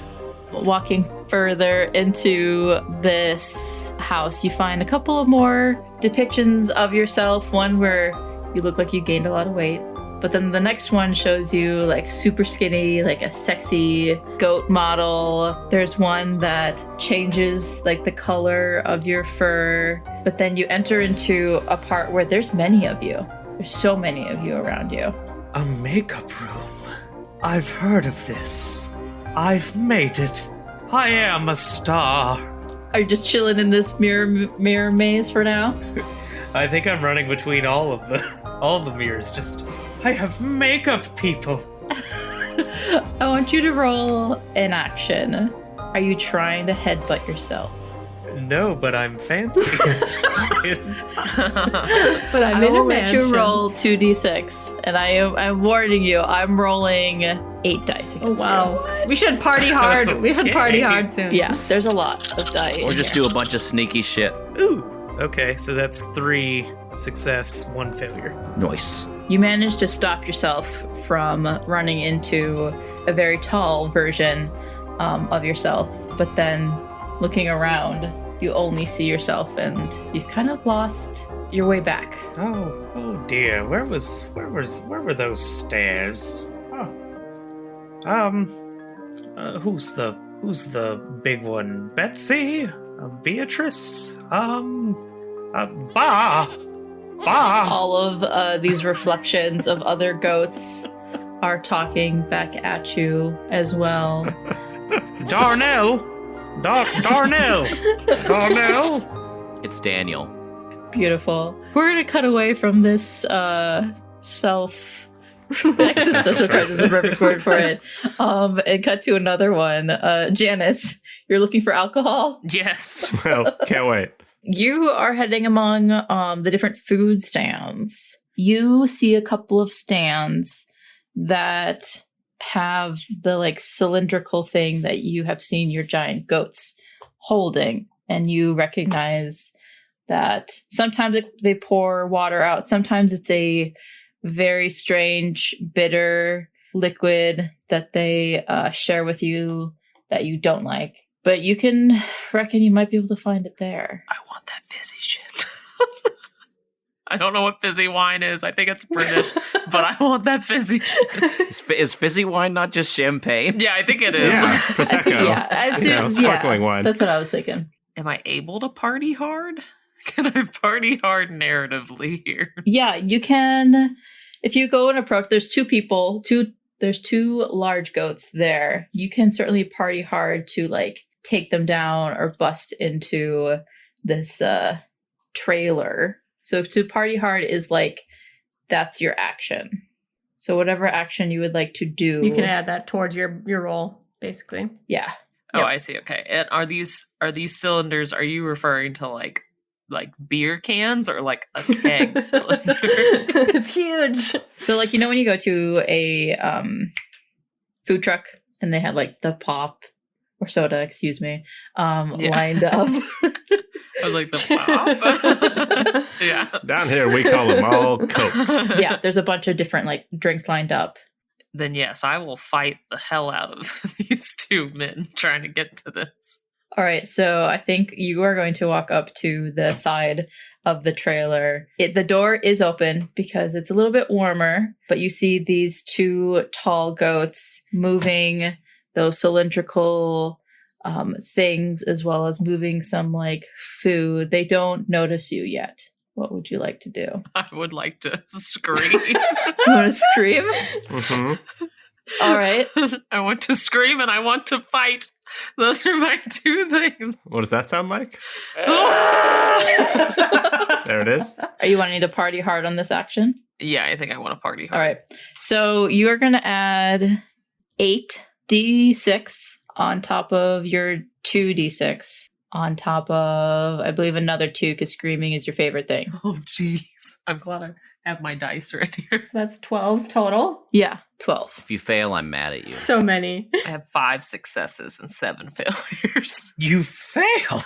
Walking further into this house, you find a couple of more depictions of yourself. One where you look like you gained a lot of weight. But then the next one shows you like super skinny, like a sexy goat model. There's one that changes like the color of your fur. But then you enter into a part where there's many of you. There's so many of you around you. A makeup room. I've heard of this. I've made it. I am a star. Are you just chilling in this mirror maze for now? I think I'm running between all the mirrors. Just, I have makeup people. I want you to roll an action. Are you trying to headbutt yourself? No, but I'm fancy. But I'm I in will a let you mansion. roll 2d6, and I'm warning you. I'm rolling 8 dice against Wow. We should party hard. We should party hard soon. you. Yeah, there's a lot of dice. Or just do a bunch of sneaky shit. Ooh. Okay, so that's 3 success, 1 failure. Nice. You managed to stop yourself from running into a very tall version of yourself, but then looking around, you only see yourself, and you've kind of lost your way back. Oh dear. Where were those stairs? Who's the big one? Betsy? Beatrice? Bah! All of these reflections of other goats are talking back at you as well. Darnell! Darnell! It's Daniel. Beautiful. We're gonna cut away from this existential crisis is the perfect word for it. And cut to another one. Janice, you're looking for alcohol? Yes. Well, can't wait. You are heading among the different food stands. You see a couple of stands that have the like cylindrical thing that you have seen your giant goats holding, and you recognize that sometimes they pour water out, sometimes it's a very strange bitter liquid that they share with you that you don't like, but you can reckon you might be able to find it there. I want that fizzy shit. I don't know what fizzy wine is. I think it's British, but I want that fizzy shit. Is fizzy wine not just champagne? Yeah, I think it is. Yeah, Prosecco. Sparkling wine. That's what I was thinking. Am I able to party hard? Can I party hard narratively here? Yeah, you can. If you go and approach, there's there's 2 large goats there. You can certainly party hard to like take them down or bust into this trailer. So to party hard is like, that's your action. So whatever action you would like to do. You can add that towards your roll, basically. Yeah. Oh, Yep. I see. Okay. And are these cylinders, are you referring to like beer cans or like a keg cylinder? It's huge. So like, when you go to a food truck and they have like the pop or soda, excuse me, lined up. I was like, the pop? Yeah. Down here, we call them all Cokes. Yeah, there's a bunch of different like drinks lined up. Then yes, I will fight the hell out of these 2 men trying to get to this. All right, so I think you are going to walk up to the side of the trailer. The door is open because it's a little bit warmer, but you see these 2 tall goats moving those cylindrical things, as well as moving some like food. They don't notice you yet. What would you like to do? I would like to scream. You want to scream? Mm-hmm. All right. I want to scream and I want to fight. Those are my 2 things. What does that sound like? There it is. Are you wanting to party hard on this action? Yeah, I think I want to party hard. All right. So you are going to add 8d6 on top of your 2d6, on top of, I believe, another 2, because screaming is your favorite thing. Oh, jeez. I'm glad I have my dice right here. So that's 12 total. Yeah, 12. If you fail, I'm mad at you. So many. I have 5 successes and 7 failures. You failed!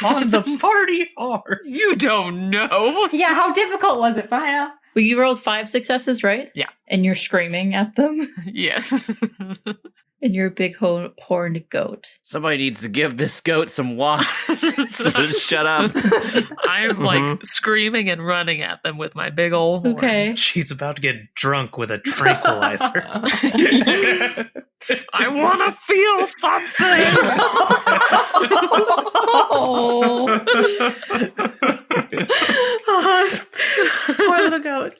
on the party hard. You don't know. Yeah, how difficult was it, Miah? Well, you rolled 5 successes, right? Yeah. And you're screaming at them. Yes. And you're a big horned goat. Somebody needs to give this goat some wine. So just shut up. I'm like screaming and running at them with my big old horns. Okay. She's about to get drunk with a tranquilizer. I want to feel something. Poor little goat.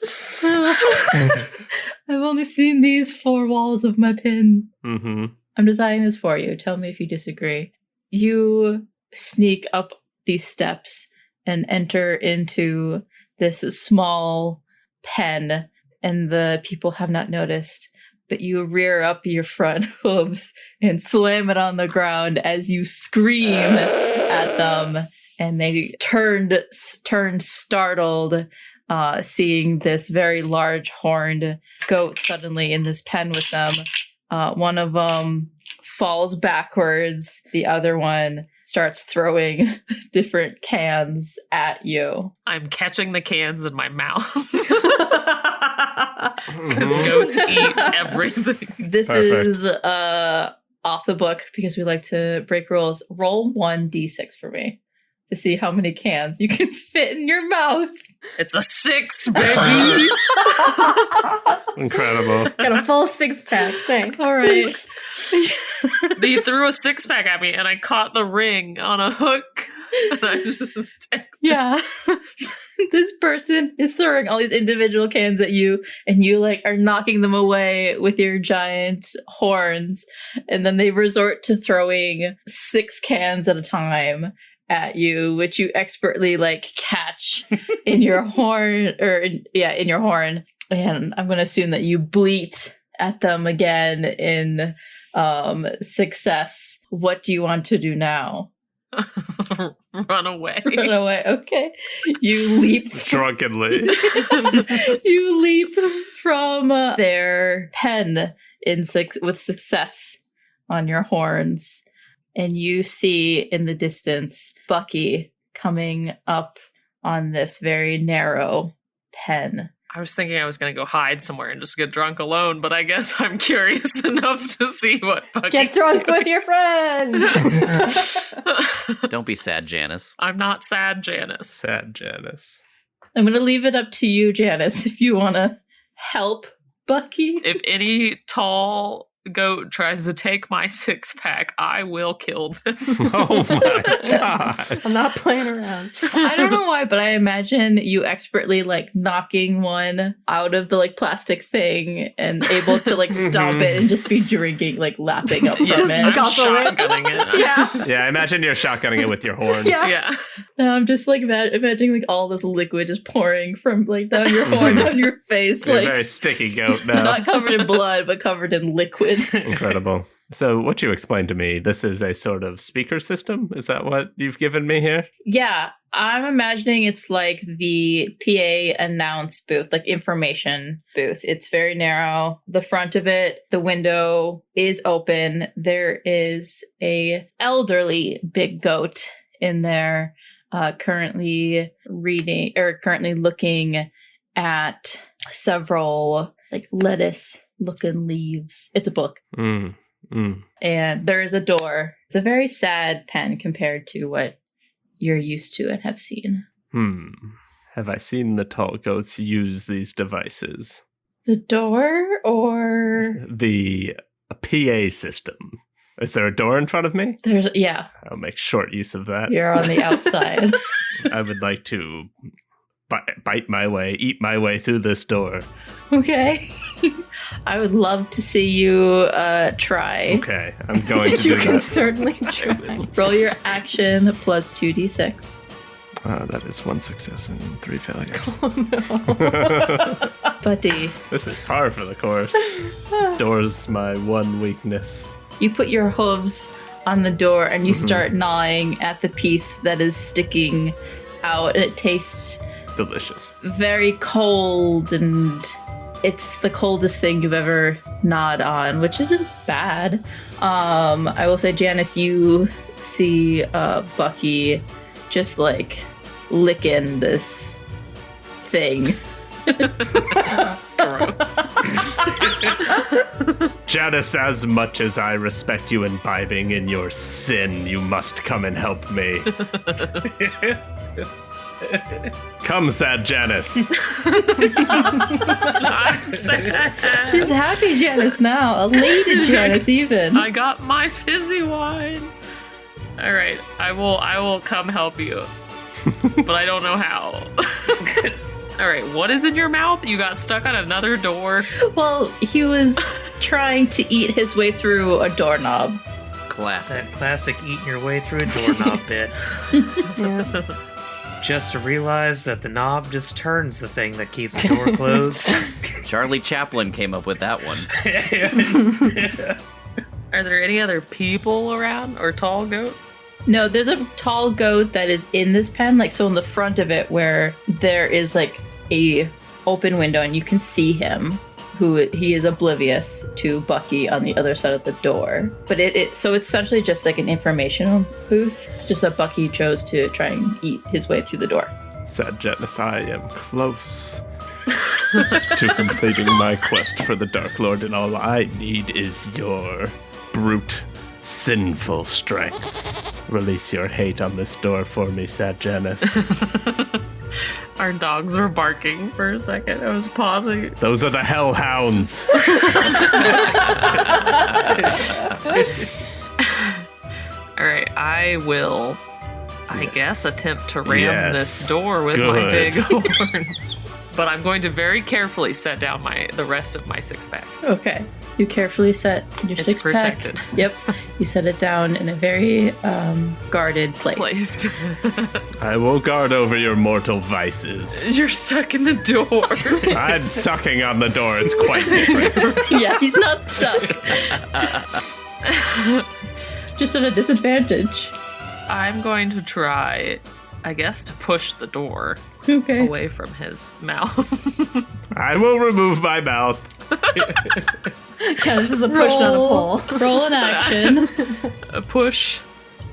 I've only seen these 4 walls of my pen. Mm-hmm. I'm deciding this for you. Tell me if you disagree. You sneak up these steps and enter into this small pen, and the people have not noticed. But you rear up your front hooves and slam it on the ground as you scream at them, and they turn startled, seeing this very large horned goat suddenly in this pen with them. One of them falls backwards. The other one starts throwing different cans at you. I'm catching the cans in my mouth. Because goats eat everything. This Perfect. is off the book because we like to break rules. Roll 1d6 for me to see how many cans you can fit in your mouth. It's a 6, baby. Incredible. Got a full 6-pack. Thanks. All right. They threw a 6-pack at me, and I caught the ring on a hook. And I just Yeah. This person is throwing all these individual cans at you, and you like are knocking them away with your giant horns, and then they resort to throwing 6 cans at a time at you, which you expertly like catch in your horn, in your horn. And I'm gonna assume that you bleat at them again in success. What do you want to do now? run away. Run away. Okay. You leap. Drunkenly. You leap from their pen with success on your horns, and you see in the distance Bucky coming up on this very narrow pen. I was thinking I was going to go hide somewhere and just get drunk alone, but I guess I'm curious enough to see what Bucky's Get drunk doing. with your friends. Don't be sad, Janice. I'm not sad, Janice. Sad Janice. I'm going to leave it up to you, Janice, if you want to help Bucky. If any tall goat tries to take my 6-pack, I will kill them. Oh my god. I'm not playing around. I don't know why, but I imagine you expertly like knocking one out of the like plastic thing and able to like stop it and just be drinking, like lapping up from Yes, I'm it. shotgunning it. Yeah. Yeah, I imagine you're shotgunning it with your horn. Yeah. Yeah. Now I'm just like imagining like all this liquid just pouring from like down your horn, down your face, You're a like very sticky goat now. not covered in blood, but covered in liquid. Incredible. So what you explained to me, this is a sort of speaker system? Is that what you've given me here? Yeah, I'm imagining it's like the PA announce booth, like information booth. It's very narrow. The front of it, the window is open. There is a elderly big goat in there, currently looking at several like lettuce looking leaves. It's a book. And there is a door. It's a very sad pen compared to what you're used to and have seen. Have I seen the tall goats use these devices? The door or The PA system. Is there a door in front of me? yeah, I'll make short use of that. you're on the outside. I would like to eat my way through this door. Okay. I would love to see you try. Okay, I'm going to You do can that. certainly try. Roll your action plus 2d6. That is 1 success and 3 failures. Buddy, This is par for the course. Door's my one weakness. you put your hooves on the door and you start gnawing at the piece that is sticking out. It tastes Delicious. very cold, and it's the coldest thing you've ever gnawed on, which isn't bad. I will say, Janice, you see Bucky just like licking this thing. Gross. Janice, as much as I respect you imbibing in your sin, you must come and help me. Come, sad Janice. I'm sad. She's happy Janice now, elated Janice even. I got my fizzy wine. All right, I will come help you, but I don't know how. All right, what is in your mouth? You got stuck on another door. Well, he was trying to eat his way through a doorknob. Classic. That classic eating your way through a doorknob bit. Yeah. Just to realize that the knob just turns the thing that keeps the door closed. Charlie Chaplin came up with that one. Are there any other people around or tall goats? No, there's a tall goat that is in this pen, like so in the front of it where there is like a open window and you can see him. He is oblivious to Bucky on the other side of the door. But so it's essentially just like an informational booth. It's just that Bucky chose to try and eat his way through the door. Said Janice, I am close to completing my quest for the Dark Lord, and all I need is your brute, sinful strength. Release your hate on this door for me, sad Janice. Our dogs were barking for a second. I was pausing. Those are the hellhounds. All right, I will, I guess, attempt to ram this door with my big horns. But I'm going to very carefully set down the rest of my six-pack. Okay. You carefully set your It's six-pack. protected. Yep. You set it down in a very guarded place. I will guard over your mortal vices. You're stuck in the door. I'm sucking on the door. It's quite different. Yeah, he's not stuck. Just at a disadvantage. I'm going to try, I guess, to push the door away from his mouth. I will remove my mouth. Yeah, this is a push, not a pull. Roll an action. A push.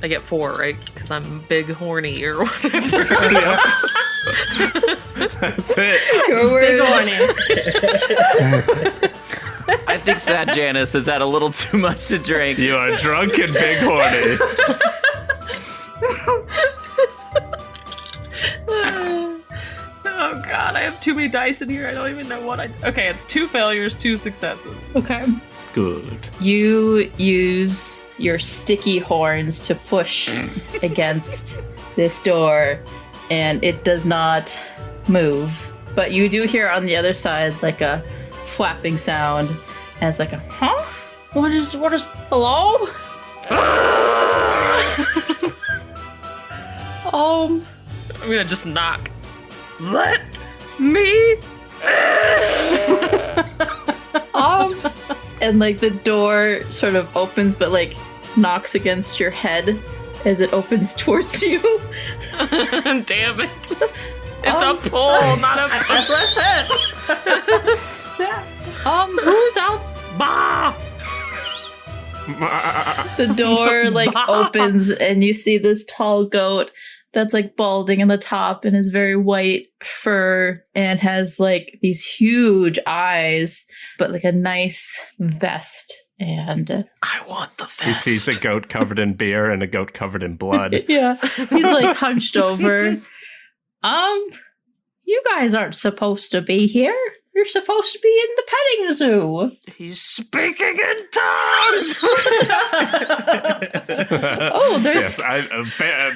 I get 4, right? Because I'm big horny or whatever. That's it. Big horny. I think sad Janice has had a little too much to drink. You are drunk and big horny. Oh god, I have too many dice in here. I don't even know what Okay, it's 2 failures, 2 successes. Okay. Good. You use your sticky horns to push against this door, and it does not move. But you do hear on the other side like a flapping sound, and it's like a, huh? What is, hello? I'm gonna just knock. Let me and like the door sort of opens but like knocks against your head as it opens towards you. Damn it. It's a pull, not a That's what I said. Who's out? bah! The door like opens and you see this tall goat that's like balding in the top and is very white fur and has like these huge eyes, but like a nice vest. And I want the vest. He sees a goat covered in beer and a goat covered in blood. yeah, he's like hunched over. You guys aren't supposed to be here. You're supposed to be in the petting zoo. He's speaking in tongues. Oh, there's Yes,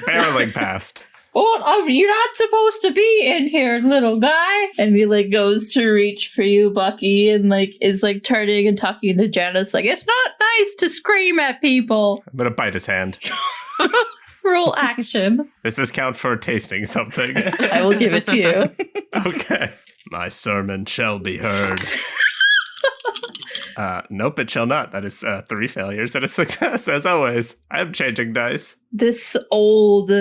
barreling past. Oh, you're not supposed to be in here, little guy. And he like goes to reach for you, Bucky, and like is like turning and talking to Janice like, it's not nice to scream at people. I'm gonna bite his hand. Roll action. Does this count for tasting something? I will give it to you. Okay. My sermon shall be heard. Nope, it shall not. That is 3 failures and a success, as always. I'm changing dice. This old,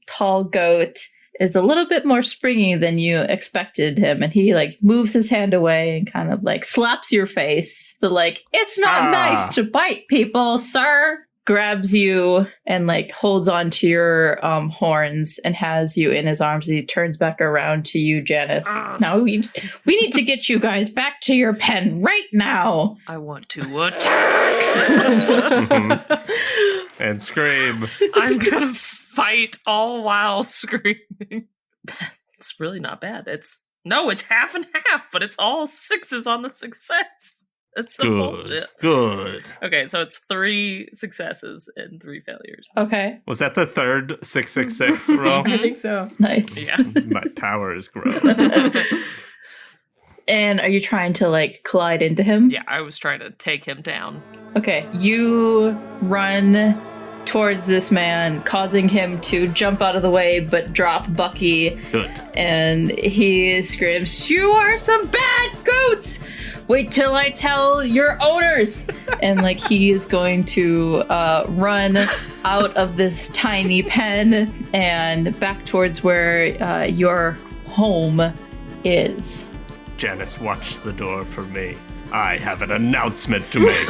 tall goat is a little bit more springy than you expected him, and he like moves his hand away and kind of like slaps your face. So like, it's not nice to bite people, sir. grabs you and like holds onto your horns and has you in his arms. He turns back around to you, Janice. Now we need to get you guys back to your pen right now. I want to attack. And scream. I'm gonna fight all while screaming. It's really not bad. It's half and half, but it's all 6s on the success. That's some bullshit. Good. Okay, so it's 3 successes and 3 failures. Okay. Was that the third 666 roll? I think so. Nice. Yeah. My power is growing. And are you trying to like collide into him? Yeah, I was trying to take him down. Okay. You run towards this man, causing him to jump out of the way but drop Bucky. Good. And he screams, "You are some bad goats! Wait till I tell your owners!" And like he is going to run out of this tiny pen and back towards where your home is. Janice, watch the door for me. I have an announcement to make.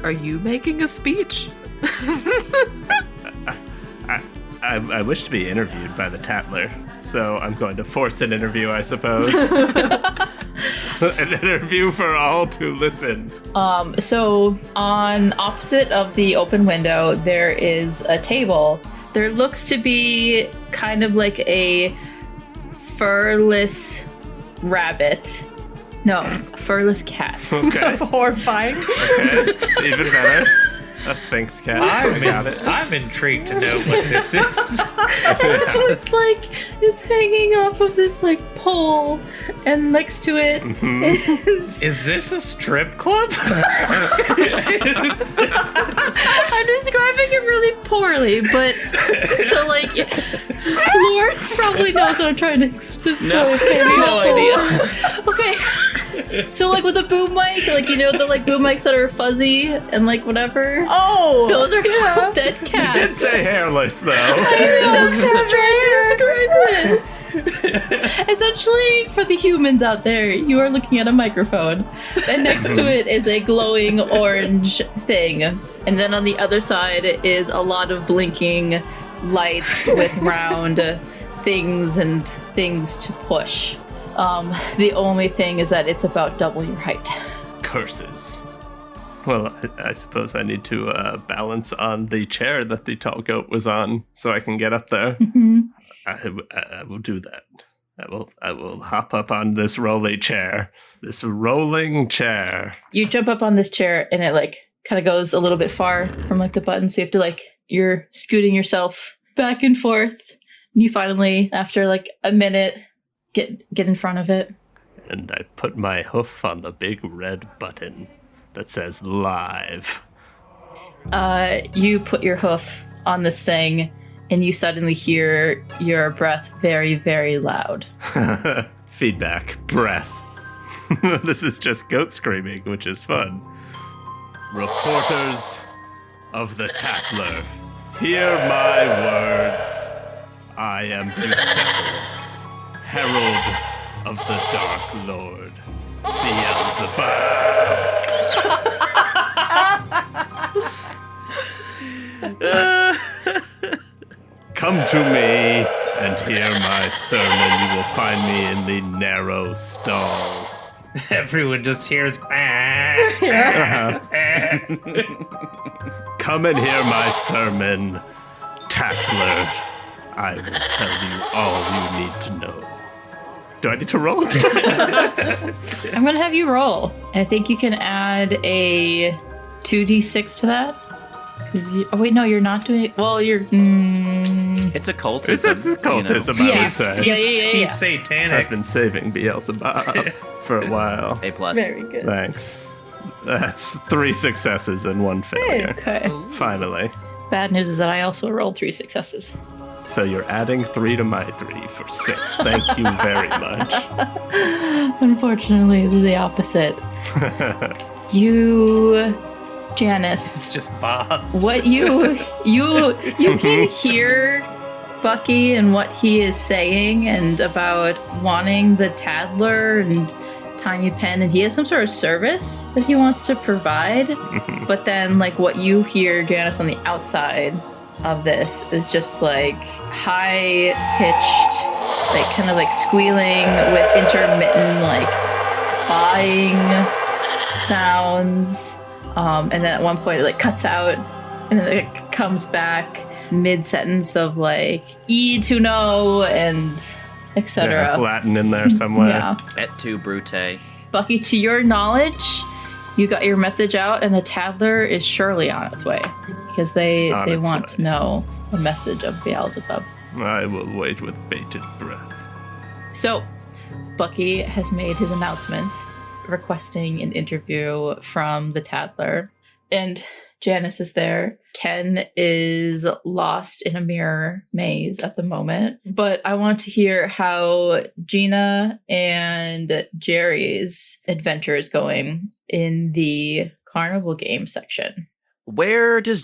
Are you making a speech? I wish to be interviewed by the Tattler, so I'm going to force an interview, I suppose. An interview for all to listen. So on opposite of the open window, there is a table. There looks to be kind of like a furless rabbit. No, furless cat. Okay. Horrifying. Okay. Even better. A Sphinx cat. I got it. I'm intrigued to know what this is. It's like it's hanging off of this like pole, and next to it Is this a strip club? I'm describing it really poorly, but so like Lauren probably knows what I'm trying to explain. No idea. Okay. So like with a boom mic, like you know the like boom mics that are fuzzy and like whatever. Oh, Those are dead cats. You did say hairless, though. I'm so trying to describe this. Essentially, for the humans out there, you are looking at a microphone, and next to it is a glowing orange thing, and then on the other side is a lot of blinking lights with round things and things to push. The only thing is that it's about double your height. Curses. Well, I suppose I need to balance on the chair that the tall goat was on, so I can get up there. I will do that. I will hop up on this rolling chair. This rolling chair. You jump up on this chair, and it like kind of goes a little bit far from like the button, so you have to like you're scooting yourself back and forth. And you finally, after like a minute, get in front of it. And I put my hoof on the big red button that says live. You put your hoof on this thing, and you suddenly hear your breath very, very loud. Feedback. Breath. This is just goat screaming, which is fun. Reporters of the Tattler, hear my words. I am Bucephalus, herald of the Dark Lord, Beelzebub. Come to me and hear my sermon. You will find me in the narrow stall. Everyone just hears. Come and hear my sermon, Tattler. I will tell you all you need to know. Do I need to roll? I'm going to have you roll. I think you can add a 2d6 to that. Oh, wait, no, you're not doing it. Well, you're... It's a cultism. It's a cultism, I would say. He's satanic. I've been saving Beelzebub for a while. A+. Very good. Thanks. That's 3 successes and 1 failure. Okay. Finally. Bad news is that I also rolled 3 successes. So you're adding 3 to my 3 for 6. Thank you very much. Unfortunately, the opposite. You... Janice. It's just boss. What you can hear Bucky and what he is saying and about wanting the Tattler and tiny pen, and he has some sort of service that he wants to provide. But then, like, what you hear, Janice, on the outside of this is just like high-pitched, like kind of like squealing with intermittent like buying sounds. And then at one point it like cuts out and then it comes back mid-sentence of like "e to know" and etc. Yeah, Latin in there somewhere. Yeah. Et tu, Brute. Bucky, to your knowledge, you got your message out, and the Tattler is surely on its way because they want to know the message of Beelzebub. I will wait with bated breath. So, Bucky has made his announcement requesting an interview from the Tattler, and Janice is there. Ken is lost in a mirror maze at the moment, but I want to hear how Gina and Jerry's adventure is going in the carnival game section. Where do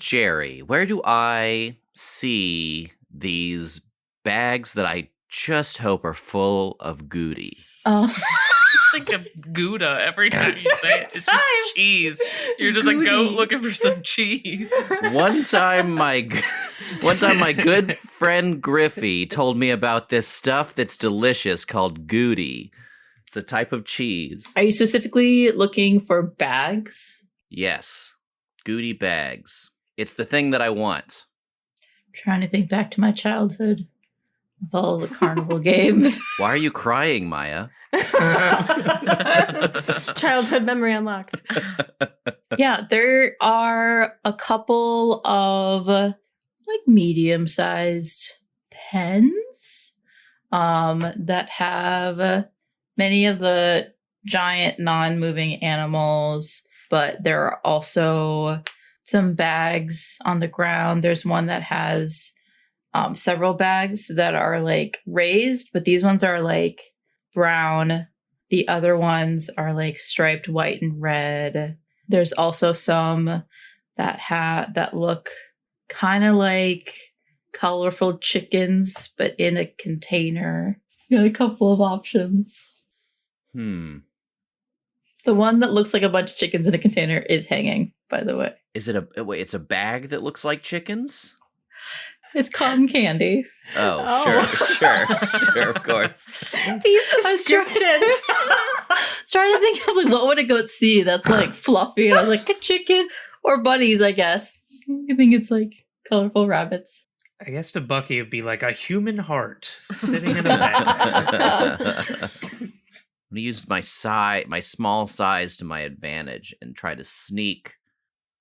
I see these bags that I just hope are full of goody? Just think of Gouda every time you say it. It's just cheese. You're just a goat looking for some cheese. One time my good friend Griffy told me about this stuff that's delicious called goody. It's a type of cheese. Are you specifically looking for bags? Yes. Goody bags. It's the thing that I want. Trying to think back to my childhood with all the carnival games. Why are you crying, Miah? Childhood memory unlocked. Yeah, there are a couple of like medium-sized pens that have many of the giant non-moving animals, but there are also some bags on the ground. There's one that has several bags that are like raised, but these ones are like brown. The other ones are like striped white and red. There's also some that look kind of like colorful chickens, but in a container. You got a couple of options. The one that looks like a bunch of chickens in a container is hanging, by the way. Is it it's a bag that looks like chickens? It's cotton candy. Oh. Sure, of course. These descriptions. Trying to think of like what would a goat see that's like fluffy, and I was like a chicken or bunnies, I guess. I think it's like colorful rabbits. I guess to Bucky it'd be like a human heart sitting in a bag. I'm gonna use my small size to my advantage and try to sneak.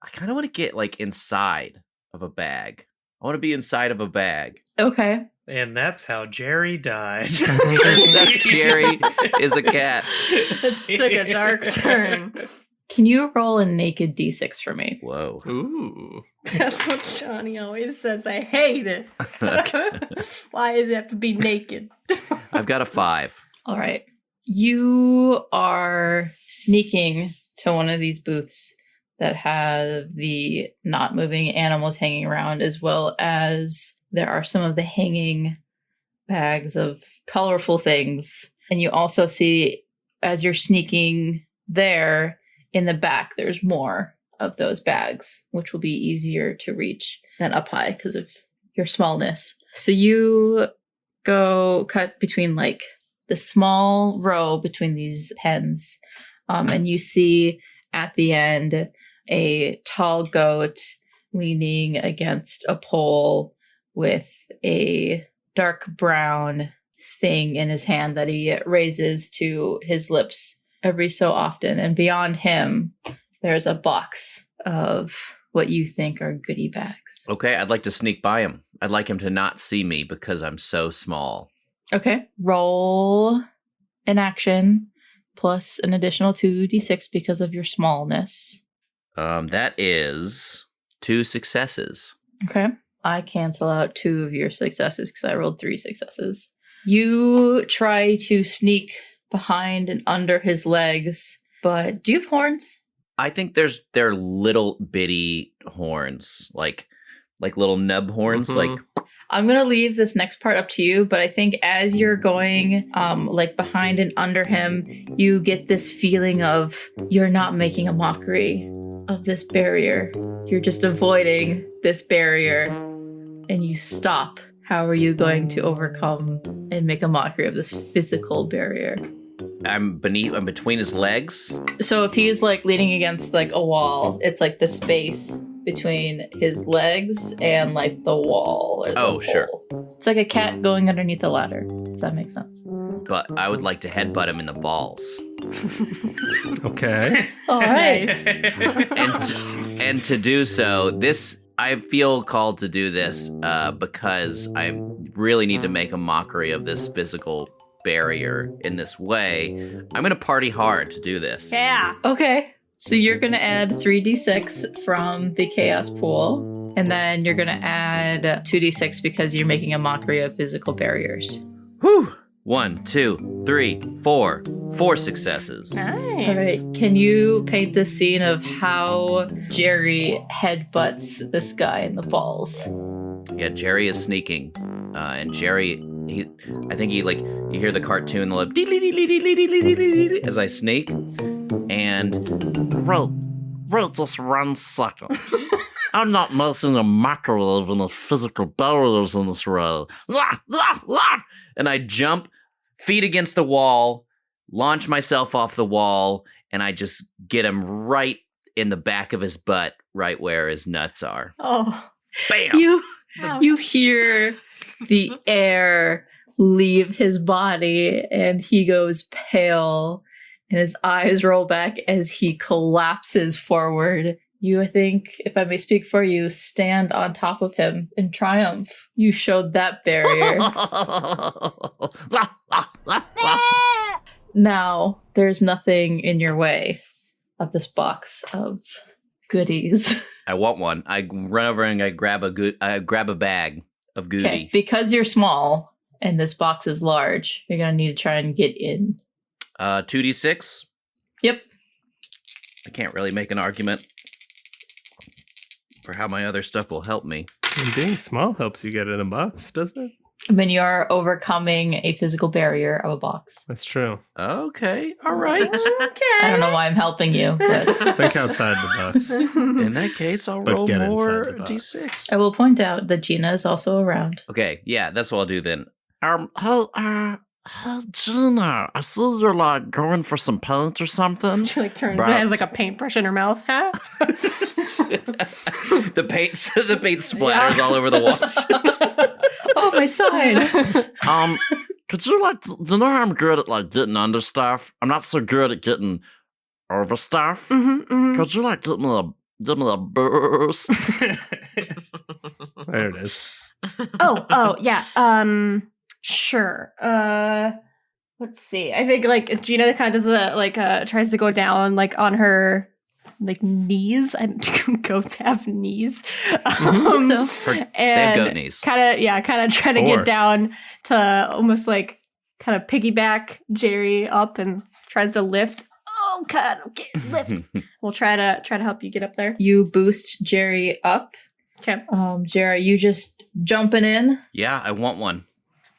I kind of want to get like inside of a bag. I want to be inside of a bag. Okay. And that's how Jerry died. Jerry is a cat. It took a dark turn. Can you roll a naked D6 for me? Whoa. Ooh. That's what Johnny always says. I hate it. Okay. Why does it have to be naked? I've got a 5. All right. You are sneaking to one of these booths that have the not moving animals hanging around, as well as there are some of the hanging bags of colorful things. And you also see, as you're sneaking there, in the back, there's more of those bags, which will be easier to reach than up high because of your smallness. So you go cut between like the small row between these pens, and you see at the end a tall goat leaning against a pole with a dark brown thing in his hand that he raises to his lips every so often. And beyond him, there's a box of what you think are goodie bags. Okay, I'd like to sneak by him. I'd like him to not see me because I'm so small. Okay. Roll an action plus an additional 2d6 because of your smallness. That is 2 successes. Okay. I cancel out 2 of your successes because I rolled 3 successes. You try to sneak behind and under his legs, but do you have horns? I think they're little bitty horns, like little nub horns. Mm-hmm. Like I'm going to leave this next part up to you, but I think as you're going like behind and under him, you get this feeling of you're not making a mockery of this barrier. You're just avoiding this barrier and you stop. How are you going to overcome and make a mockery of this physical barrier? I'm between his legs. So if he's like leaning against like a wall, it's like the space between his legs and like the wall. Or the Oh, sure. hole. It's like a cat going underneath a ladder, if that makes sense. But I would like to headbutt him in the balls. Okay. All right. And to do so, I feel called to do this because I really need to make a mockery of this physical barrier in this way. I'm going to party hard to do this. Yeah. Okay. So you're going to add 3d6 from the chaos pool, and then you're going to add 2d6 because you're making a mockery of physical barriers. Whew. 1, 2, 3, 4. 4 successes. Nice. All right. Can you paint the scene of how Jerry headbutts this guy in the balls? Yeah, Jerry is sneaking. And Jerry, I think you hear the cartoon, the as I sneak. And Wait just 1 second. I'm not making a mockery of any physical barriers in this way. and I jump, feet against the wall, launch myself off the wall, and I just get him right in the back of his butt, right where his nuts are. Oh. Bam! You hear the air leave his body and he goes pale and his eyes roll back as he collapses forward. You, I think, if I may speak for you, stand on top of him in triumph. You showed that barrier. Now, there's nothing in your way of this box of goodies. I want one. I run over and I grab a bag of goodie. Okay, because you're small and this box is large, you're gonna need to try and get in. 2d6? Yep. I can't really make an argument for how my other stuff will help me. And being small helps you get in a box, doesn't it? When you are overcoming a physical barrier of a box. That's true. Okay, all right. Okay. I don't know why I'm helping you, but Think outside the box. In that case, I'll But roll get more inside the box. d6. I will point out that Gina is also around. Okay, yeah, that's what I'll do then. Hey, Gina, I see you're like going for some paint or something. She like turns and has like a paintbrush in her mouth. Huh? the paint splatters all over the wall. Oh, my side. Could you you know how I'm good at getting under stuff? I'm not so good at getting over stuff. Could you give me a boost? There it is. Oh, yeah. Sure. Let's see. I think Gina kind of does tries to go down on her knees. Goats have knees. They have goat knees. Kind of trying to get down to almost kind of piggyback Jerry up and tries to lift. Oh God, okay, lift. We'll try to help you get up there. You boost Jerry up. Okay. Jerry, you just jumping in? Yeah, I want one.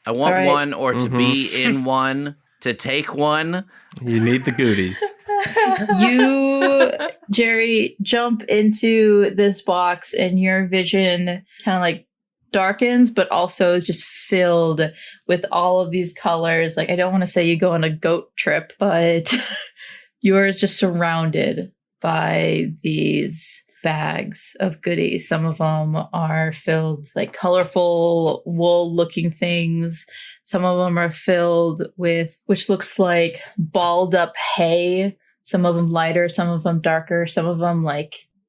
I want one, or to be in one, to take one. You need the goodies. You, Jerry, jump into this box and your vision kind of darkens, but also is just filled with all of these colors. I don't want to say you go on a goat trip, but you're just surrounded by these bags of goodies. Some of them are filled colorful wool looking things. Some of them are filled with which looks like balled up hay. Some of them lighter, some of them darker, some of them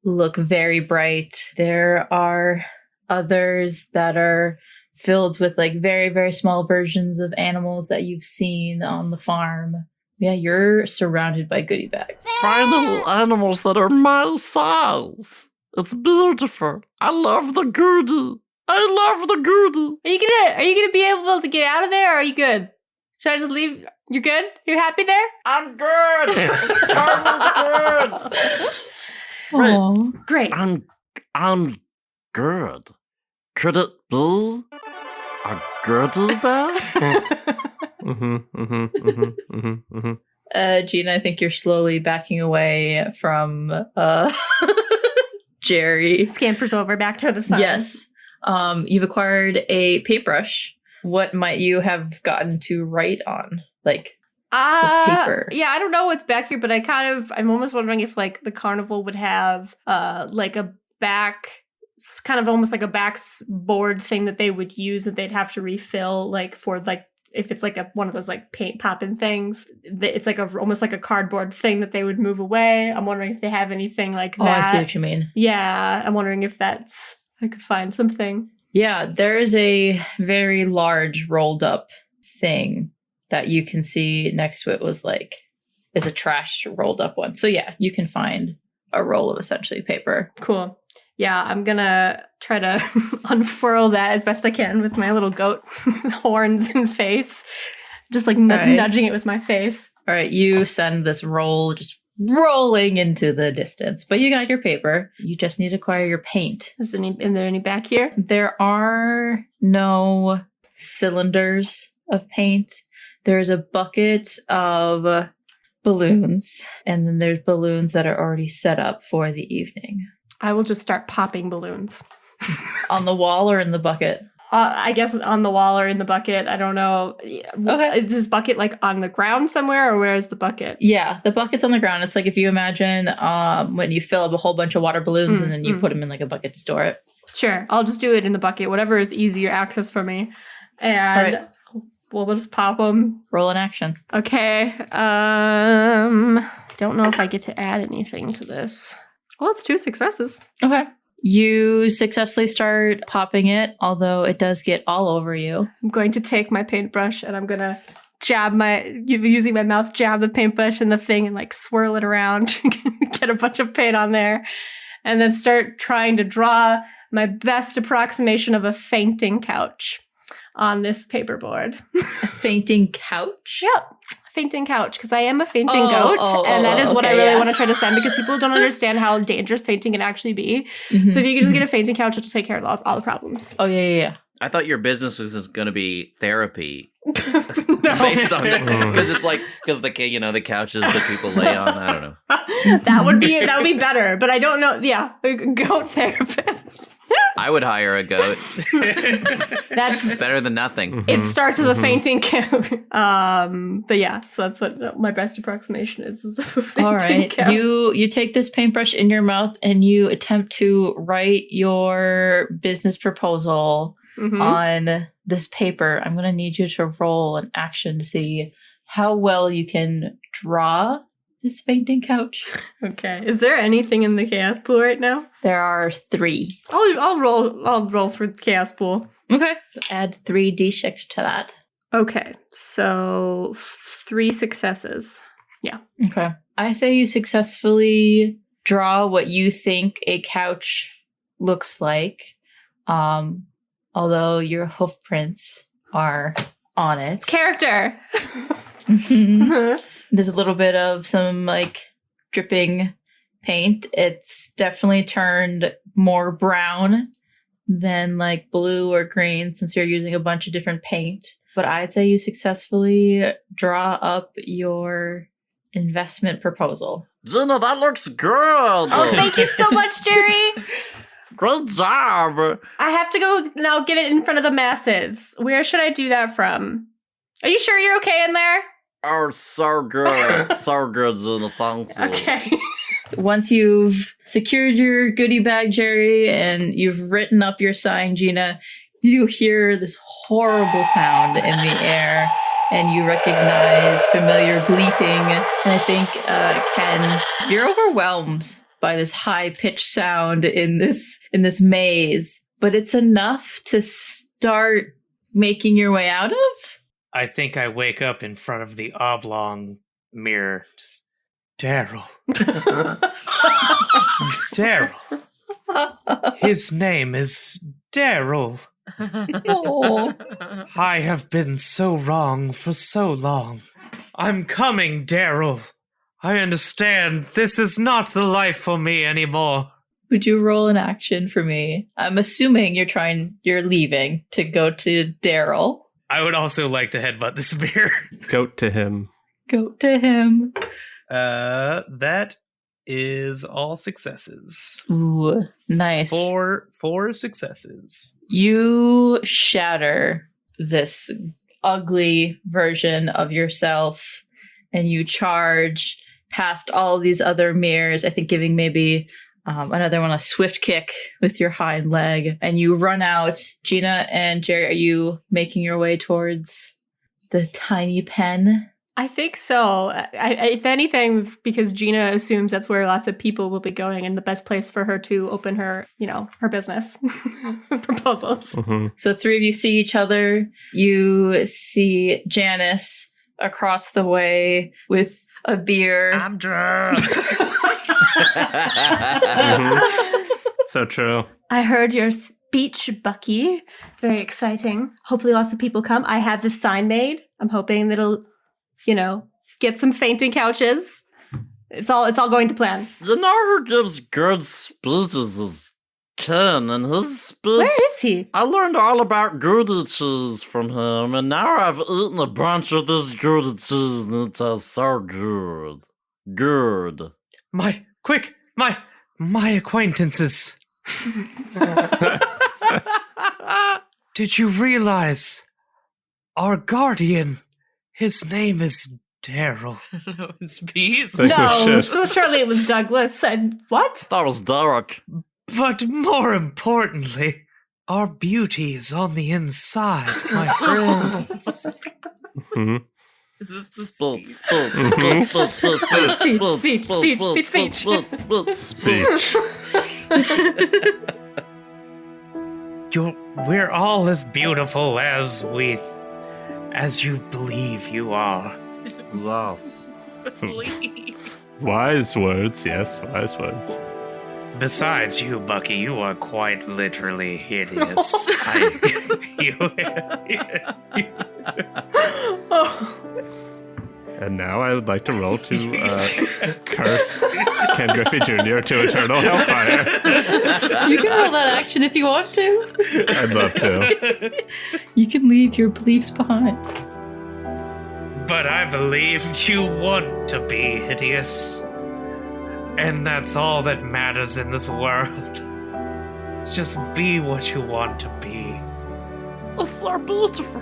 look very bright. There are others that are filled with very, very small versions of animals that you've seen on the farm. Yeah, you're surrounded by goodie bags. Final animals that are my size. It's beautiful. I love the goodie. I love the goodie. Are you gonna be able to get out of there, or are you good? Should I just leave? You good? You happy there? I'm good. It's totally good. Oh, great. I'm good. Could it be a goodie bag? Gina, I think you're slowly backing away from Jerry. Scampers over back to the sun. Yes. You've acquired a paintbrush. What might you have gotten to write on? Like the paper. Yeah, I don't know what's back here, but I'm almost wondering if like the carnival would have like a back, kind of almost like a backboard thing that they would use that they'd have to refill, like for like if it's like one of those like paint popping things. It's like almost like a cardboard thing that they would move away. I'm wondering if they have anything like that. Oh, I see what you mean. Yeah, I'm wondering if I could find something. Yeah, there is a very large rolled up thing that you can see next to it is a trash rolled up one. So yeah, you can find a roll of essentially paper. Cool. Yeah, I'm gonna try to unfurl that as best I can with my little goat horns and face. Just like nudging it with my face. All right, you send this roll just rolling into the distance, but you got your paper. You just need to acquire your paint. Is there any back here? There are no cylinders of paint. There's a bucket of balloons, and then there's balloons that are already set up for the evening. I will just start popping balloons. On the wall or in the bucket? I guess on the wall or in the bucket. I don't know. Okay. Is this bucket like on the ground somewhere, or where is the bucket? Yeah, the bucket's on the ground. It's like if you imagine when you fill up a whole bunch of water balloons and then you put them in like a bucket to store it. Sure. I'll just do it in the bucket, whatever is easier access for me. And right. We'll just pop them. Roll in action. Okay. Don't know if I get to add anything to this. Well, it's 2 successes. Okay. You successfully start popping it, although it does get all over you. I'm going to take my paintbrush and I'm going to using my mouth, jab the paintbrush in the thing and like swirl it around, get a bunch of paint on there, and then start trying to draw my best approximation of a fainting couch on this paperboard. A fainting couch? Yep. Fainting couch, because I am a fainting goat, and that is what I really want to try to send, because people don't understand how dangerous fainting can actually be. Mm-hmm. So if you could just get a fainting couch, it'll take care of all the problems. Oh, yeah. I thought your business was going to be therapy. Based on because it's like, because the couches that people lay on, I don't know. that would be better, but I don't know. Yeah, a goat therapist. I would hire a goat. It's better than nothing. It starts as a fainting couch. But yeah, so that's what my best approximation is a fainting All right. couch. You take this paintbrush in your mouth and you attempt to write your business proposal on this paper. I'm going to need you to roll an action to see how well you can draw this fainting couch. Okay. Is there anything in the chaos pool right now? There are 3. I'll roll for chaos pool. Okay. Add 3d6 to that. Okay. So 3 successes. Yeah. Okay. I say you successfully draw what you think a couch looks like. Although your hoof prints are on it. Character. There's a little bit of some like dripping paint. It's definitely turned more brown than like blue or green since you're using a bunch of different paint. But I'd say you successfully draw up your investment proposal. Gina, that looks good. Oh, thank you so much, Jerry. Great job. I have to go now get it in front of the masses. Where should I do that from? Are you sure you're okay in there? Oh, so good. So good, Gina. Thank you. Okay. Once you've secured your goodie bag, Jerry, and you've written up your sign, Gina, you hear this horrible sound in the air, and you recognize familiar bleating. And I think, Ken, you're overwhelmed by this high-pitched sound in this maze, but it's enough to start making your way out of? I think I wake up in front of the oblong mirror. Daryl. Daryl. His name is Daryl. Oh. I have been so wrong for so long. I'm coming, Daryl. I understand this is not the life for me anymore. Would you roll an action for me? I'm assuming you're leaving to go to Daryl. I would also like to headbutt the spear. Goat to him. Goat to him. That is all successes. Ooh, nice. Four successes. You shatter this ugly version of yourself and you charge past all of these other mirrors, I think giving maybe another one a swift kick with your hind leg, and you run out. Gina and Jerry, are you making your way towards the tiny pen? I think so. If anything, because Gina assumes that's where lots of people will be going and the best place for her to open her, her business proposals. Mm-hmm. So three of you see each other. You see Janice across the way with a beer. I'm drunk. So true. I heard your speech, Bucky. It's very exciting. Hopefully lots of people come. I have this sign made. I'm hoping that it'll, get some fainting couches. It's all going to plan. You know who gives good speeches is Ken, and his speech... Where is he? I learned all about Gouda cheese from him, and now I've eaten a bunch of this Gouda cheese, and it tastes so good. Good. My acquaintances. Did you realize our guardian, his name is Daryl? No, it's bees. No, so surely it was Douglas. What? That was Derek. But more importantly, our beauty is on the inside, my friends. Mm-hmm. Is this the speech. We're all as beautiful as you believe you are. Yes. Wise words, yes, wise words. Besides you, Bucky, you are quite literally hideous. And now I would like to roll to curse Ken Griffy Jr. to eternal hellfire. You can roll that action if you want to. I'd love to. You can leave your beliefs behind. But I believed you want to be hideous. And that's all that matters in this world. It's just be what you want to be. It's so beautiful.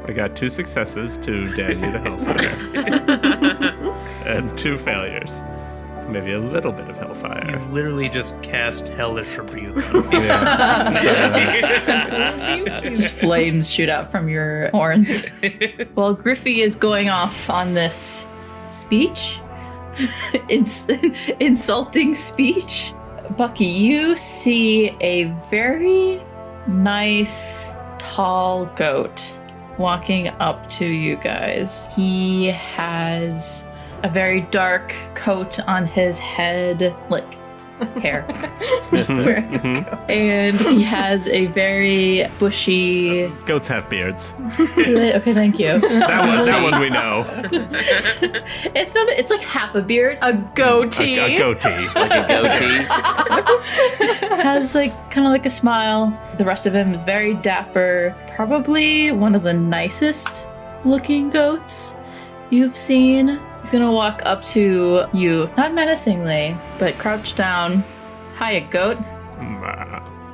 I got 2 successes to damn you to hellfire. And 2 failures. Maybe a little bit of hellfire. You literally just cast hellish rebuke. Just flames shoot out from your horns. While Griffy is going off on this speech, insulting speech, Bucky, you see a very nice, tall goat walking up to you guys. He has a very dark coat on his head, like hair. Just wearing his coat. And he has a very bushy... Goats have beards. Okay, thank you. That one we know. It's not. It's like half a beard. A goatee. A goatee. Like a goatee. Has like kind of like a smile. The rest of him is very dapper. Probably one of the nicest looking goats you've seen. He's gonna walk up to you, not menacingly, but crouch down. Hiya, goat.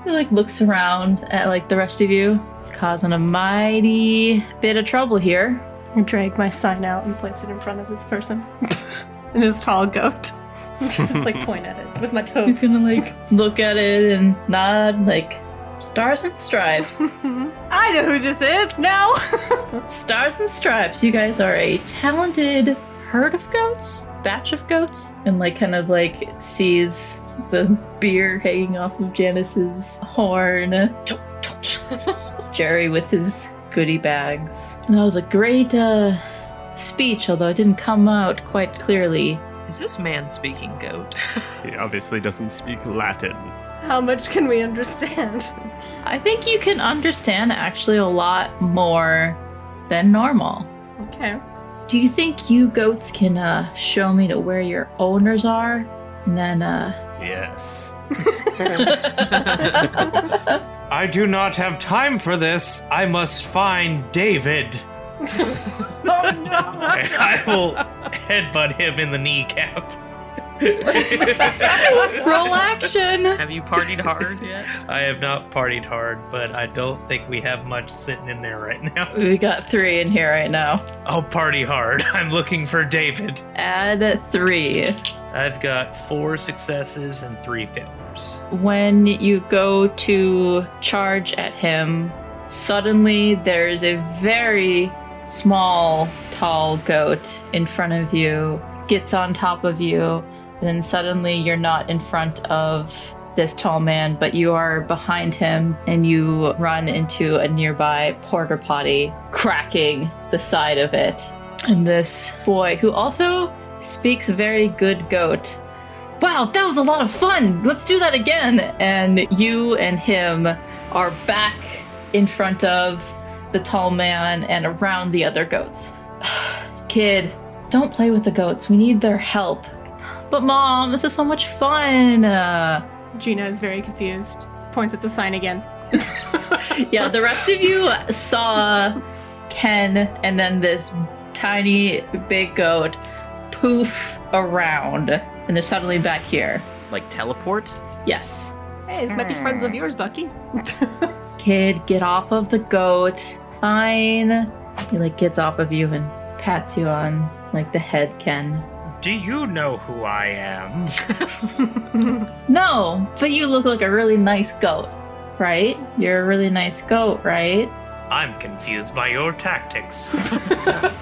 He like looks around at like the rest of you, causing a mighty bit of trouble here. I drag my sign out and place it in front of this person. And his tall goat. Just like point at it with my toes. He's gonna like look at it and nod like stars and stripes. I know who this is now. Stars and stripes. You guys are a talented herd of goats, batch of goats, and like kind of like sees the beer hanging off of Janice's horn. Jerry with his goodie bags. And that was a great speech, although it didn't come out quite clearly. Is this man speaking goat? He obviously doesn't speak Latin. How much can we understand? I think you can understand actually a lot more than normal. Okay. Do you think you goats can show me to where your owners are? And then Yes. I do not have time for this. I must find David. Oh no! And I will headbutt him in the kneecap. Roll action. Have you partied hard yet? I have not partied hard, but I don't think we have much sitting in there right now. We got 3 in here right now. I'll party hard. I'm looking for David. Add 3. I've got 4 successes and 3 failures. When you go to charge at him, suddenly there's a very small, tall goat in front of you, gets on top of you, and then suddenly you're not in front of this tall man, but you are behind him, and you run into a nearby porta potty, cracking the side of it. And this boy, who also speaks very good goat, wow, that was a lot of fun! Let's do that again! And you and him are back in front of the tall man and around the other goats. Kid, don't play with the goats. We need their help. But Mom, this is so much fun! Gina is very confused. Points at the sign again. Yeah, the rest of you saw Ken and then this tiny big goat poof around, and they're suddenly back here. Like teleport? Yes. Hey, this might be friends of yours, Bucky. Kid, get off of the goat. Fine. He gets off of you and pats you on the head, Ken. Do you know who I am? No, but you look like a really nice goat, right? You're a really nice goat, right? I'm confused by your tactics.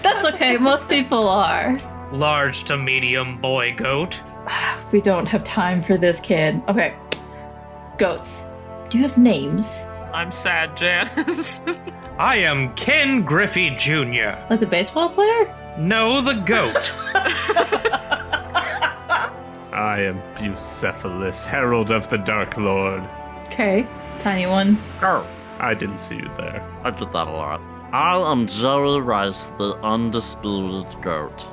That's okay, most people are. Large to medium boy goat. We don't have time for this, kid. Okay. Goats, do you have names? I'm sad, Janice. I am Ken Griffy Jr. Like the baseball player? No, the goat. I am Bucephalus, Herald of the Dark Lord. Okay, tiny one. Oh, I didn't see you there. I did that a lot. I am Jerry Rice, the undisputed goat.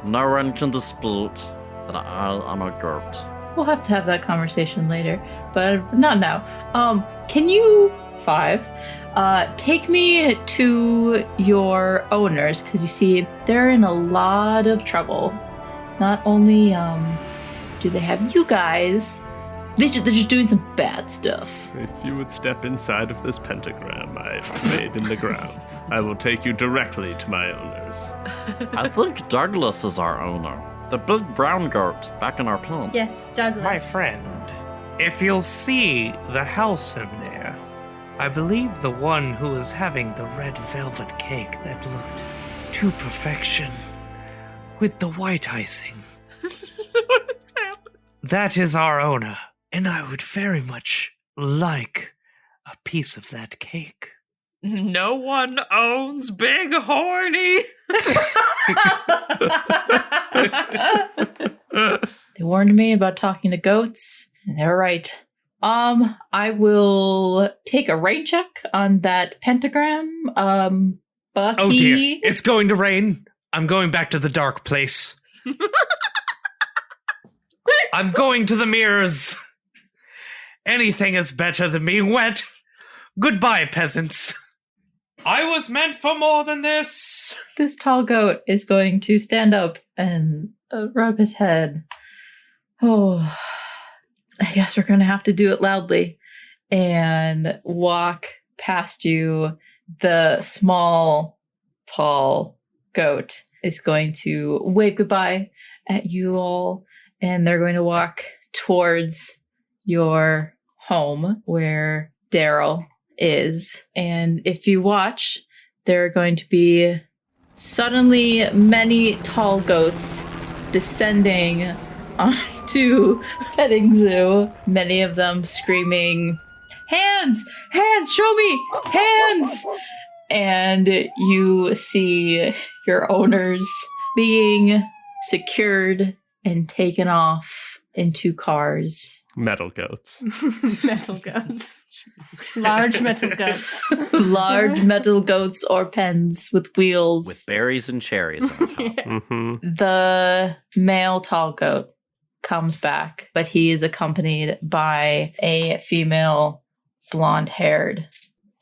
No one can dispute that I am a goat. We'll have to have that conversation later, but not now. Can you, 5, take me to your owners, because you see, they're in a lot of trouble. Not only, do they have you guys, they're just doing some bad stuff. If you would step inside of this pentagram I've made in the ground, I will take you directly to my owners. I think Douglas is our owner. The big brown goat back in our pen. Yes, Douglas. My friend, if you'll see the house in there, I believe the one who was having the red velvet cake that looked to perfection with the white icing. What is happening? That is our owner, and I would very much like a piece of that cake. No one owns Big Horny. They warned me about talking to goats, and they're right. I will take a rain check on that pentagram. Bucky. Oh dear, it's going to rain. I'm going back to the dark place. I'm going to the mirrors. Anything is better than being wet. Goodbye, peasants. I was meant for more than this. This tall goat is going to stand up and rub his head. Oh, I guess we're going to have to do it loudly. And walk past you. The small, tall goat is going to wave goodbye at you all. And they're going to walk towards your home where Daryl is. And if you watch, there are going to be suddenly many tall goats descending onto petting zoo, many of them screaming, "Hands! Hands! Show me! Hands!" And you see your owners being secured and taken off into cars. Metal goats. Metal goats. Large metal goats. Large metal goats or pens with wheels. With berries and cherries on top. Mm-hmm. The male tall goat comes back, but he is accompanied by a female blonde-haired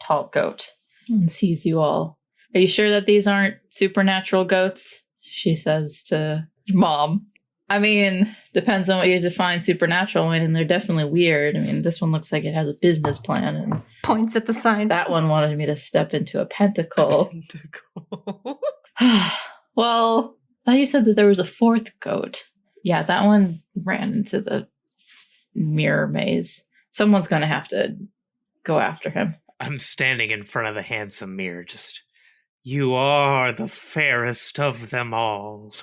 tall goat and sees you all. Are you sure that these aren't supernatural goats? She says to Mom. I mean, depends on what you define supernatural. I mean, they're definitely weird. I mean, this one looks like it has a business plan, and Points at the sign. that one wanted me to step into a pentacle. Well, I thought you said that there was a fourth goat. Yeah, that one ran into the mirror maze. Someone's going to have to go after him. I'm standing in front of the handsome mirror, just, you are the fairest of them all.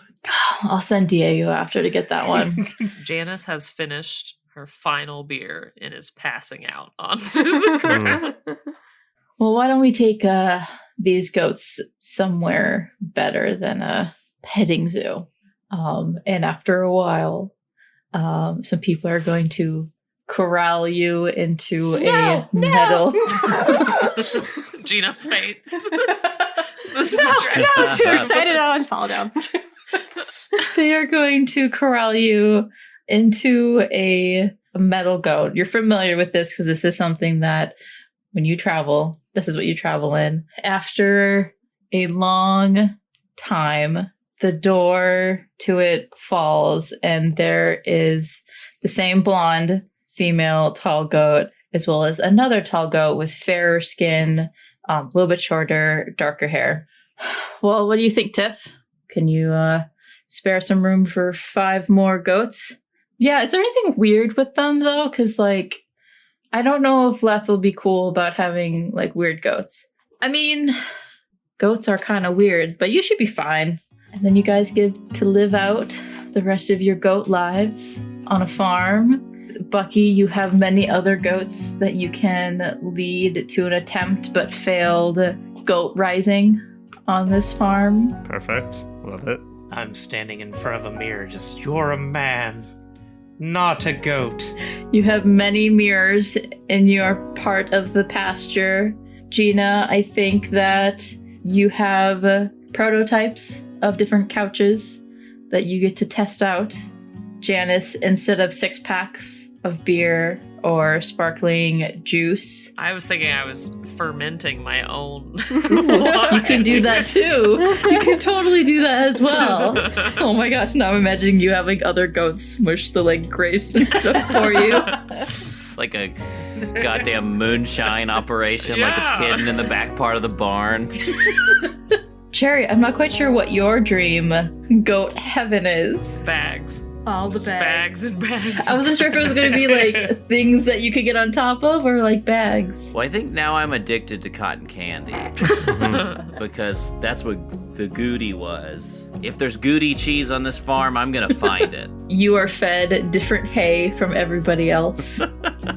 I'll send Diego after to get that one. Janice has finished her final beer and is passing out on the ground. Well, why don't we take these goats somewhere better than a petting zoo? And after a while, some people are going to corral you into a metal. Gina faints. This is too excited. I'll fall down. They are going to corral you into a metal goat. You're familiar with this because this is something that when you travel, this is what you travel in. After a long time, the door to it falls, and there is the same blonde female tall goat, as well as another tall goat with fairer skin, a little bit shorter, darker hair. Well, what do you think, Tiff? Can you spare some room for 5 more goats? Yeah, is there anything weird with them, though? Because, like, I don't know if Leth will be cool about having, like, weird goats. I mean, goats are kind of weird, but you should be fine. And then you guys get to live out the rest of your goat lives on a farm. Bucky, you have many other goats that you can lead to an attempt but failed goat rising on this farm. Perfect. Love it. I'm standing in front of a mirror, just, you're a man, not a goat. You have many mirrors in your part of the pasture. Gina, I think that you have prototypes of different couches that you get to test out. Janice, instead of 6-packs of beer or sparkling juice. I was thinking I was fermenting my own. You can do that too. You can totally do that as well. Oh my gosh, now I'm imagining you having other goats smush the like grapes and stuff for you. It's like a goddamn moonshine operation, like it's Yeah. hidden in the back part of the barn. Cherry, I'm not quite sure what your dream goat heaven is. Bags. All the Just bags. bags and bags. I wasn't sure if it was going to be like things that you could get on top of or like bags. Well, I think now I'm addicted to cotton candy because that's what the Goody was. If there's Goody cheese on this farm, I'm gonna find it. You are fed different hay from everybody else.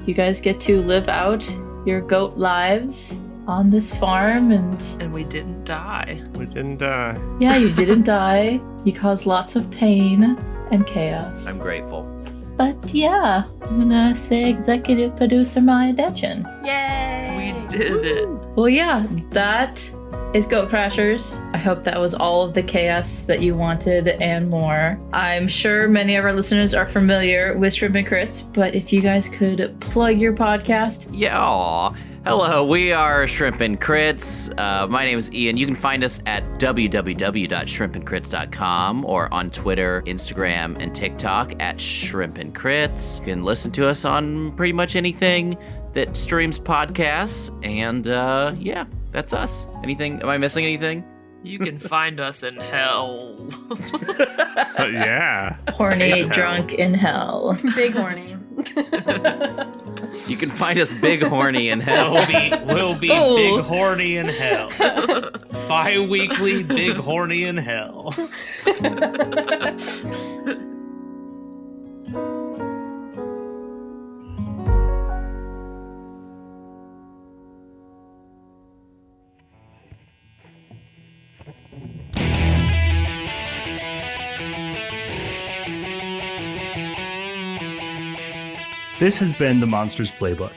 You guys get to live out your goat lives on this farm, and we didn't die. We didn't die. yeah, you didn't die. You caused lots of pain and chaos. I'm grateful. But yeah, I'm gonna say executive producer Miah Detjen. Yay! We did it. Well, yeah, that is Goat Crashers. I hope that was all of the chaos that you wanted and more. I'm sure many of our listeners are familiar with Shrimp and Crits, but if you guys could plug your podcast. Yeah. Hello, we are Shrimp and Crits. My name is Ian. You can find us at www.shrimpandcrits.com or on Twitter, Instagram, and TikTok at Shrimp and Crits. You can listen to us on pretty much anything that streams podcasts. And yeah, that's us. Anything? Am I missing anything? You can find us in hell. Yeah. Horny, It's hell. drunk in hell. Big horny. You can find us big horny in hell. We'll be Oh. big horny in hell. Bi-weekly big horny in hell. This has been The Monsters Playbook,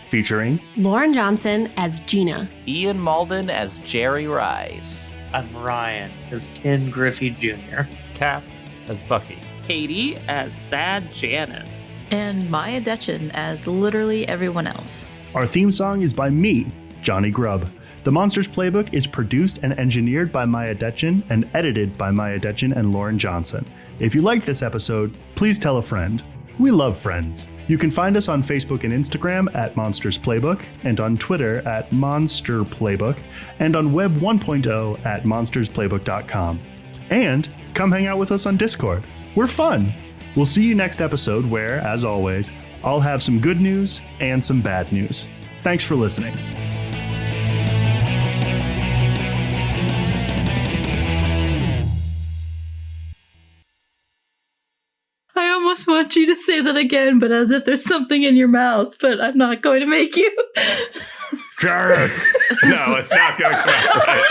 featuring Lauren Johnson as Gina. Ian Mauldin as Jerry Rice. I'm Ryan as Ken Griffy Jr. Cap as Bucky. Katie as Sad Janice. And Miah Detjen as literally everyone else. Our theme song is by me, Johnny Grubb. The Monsters Playbook is produced and engineered by Miah Detjen and edited by Miah Detjen and Lauren Johnson. If you liked this episode, please tell a friend. We love friends. You can find us on Facebook and Instagram at Monsters Playbook, and on Twitter at Monster Playbook, and on Web 1.0 at monstersplaybook.com. And come hang out with us on Discord. We're fun. We'll see you next episode where, as always, I'll have some good news and some bad news. Thanks for listening. I almost want you to say that again, but as if there's something in your mouth, but I'm not going to make you. Jared! No, it's not going to come out right.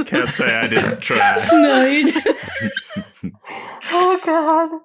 Can't say I didn't try. No, you didn't. Oh, God.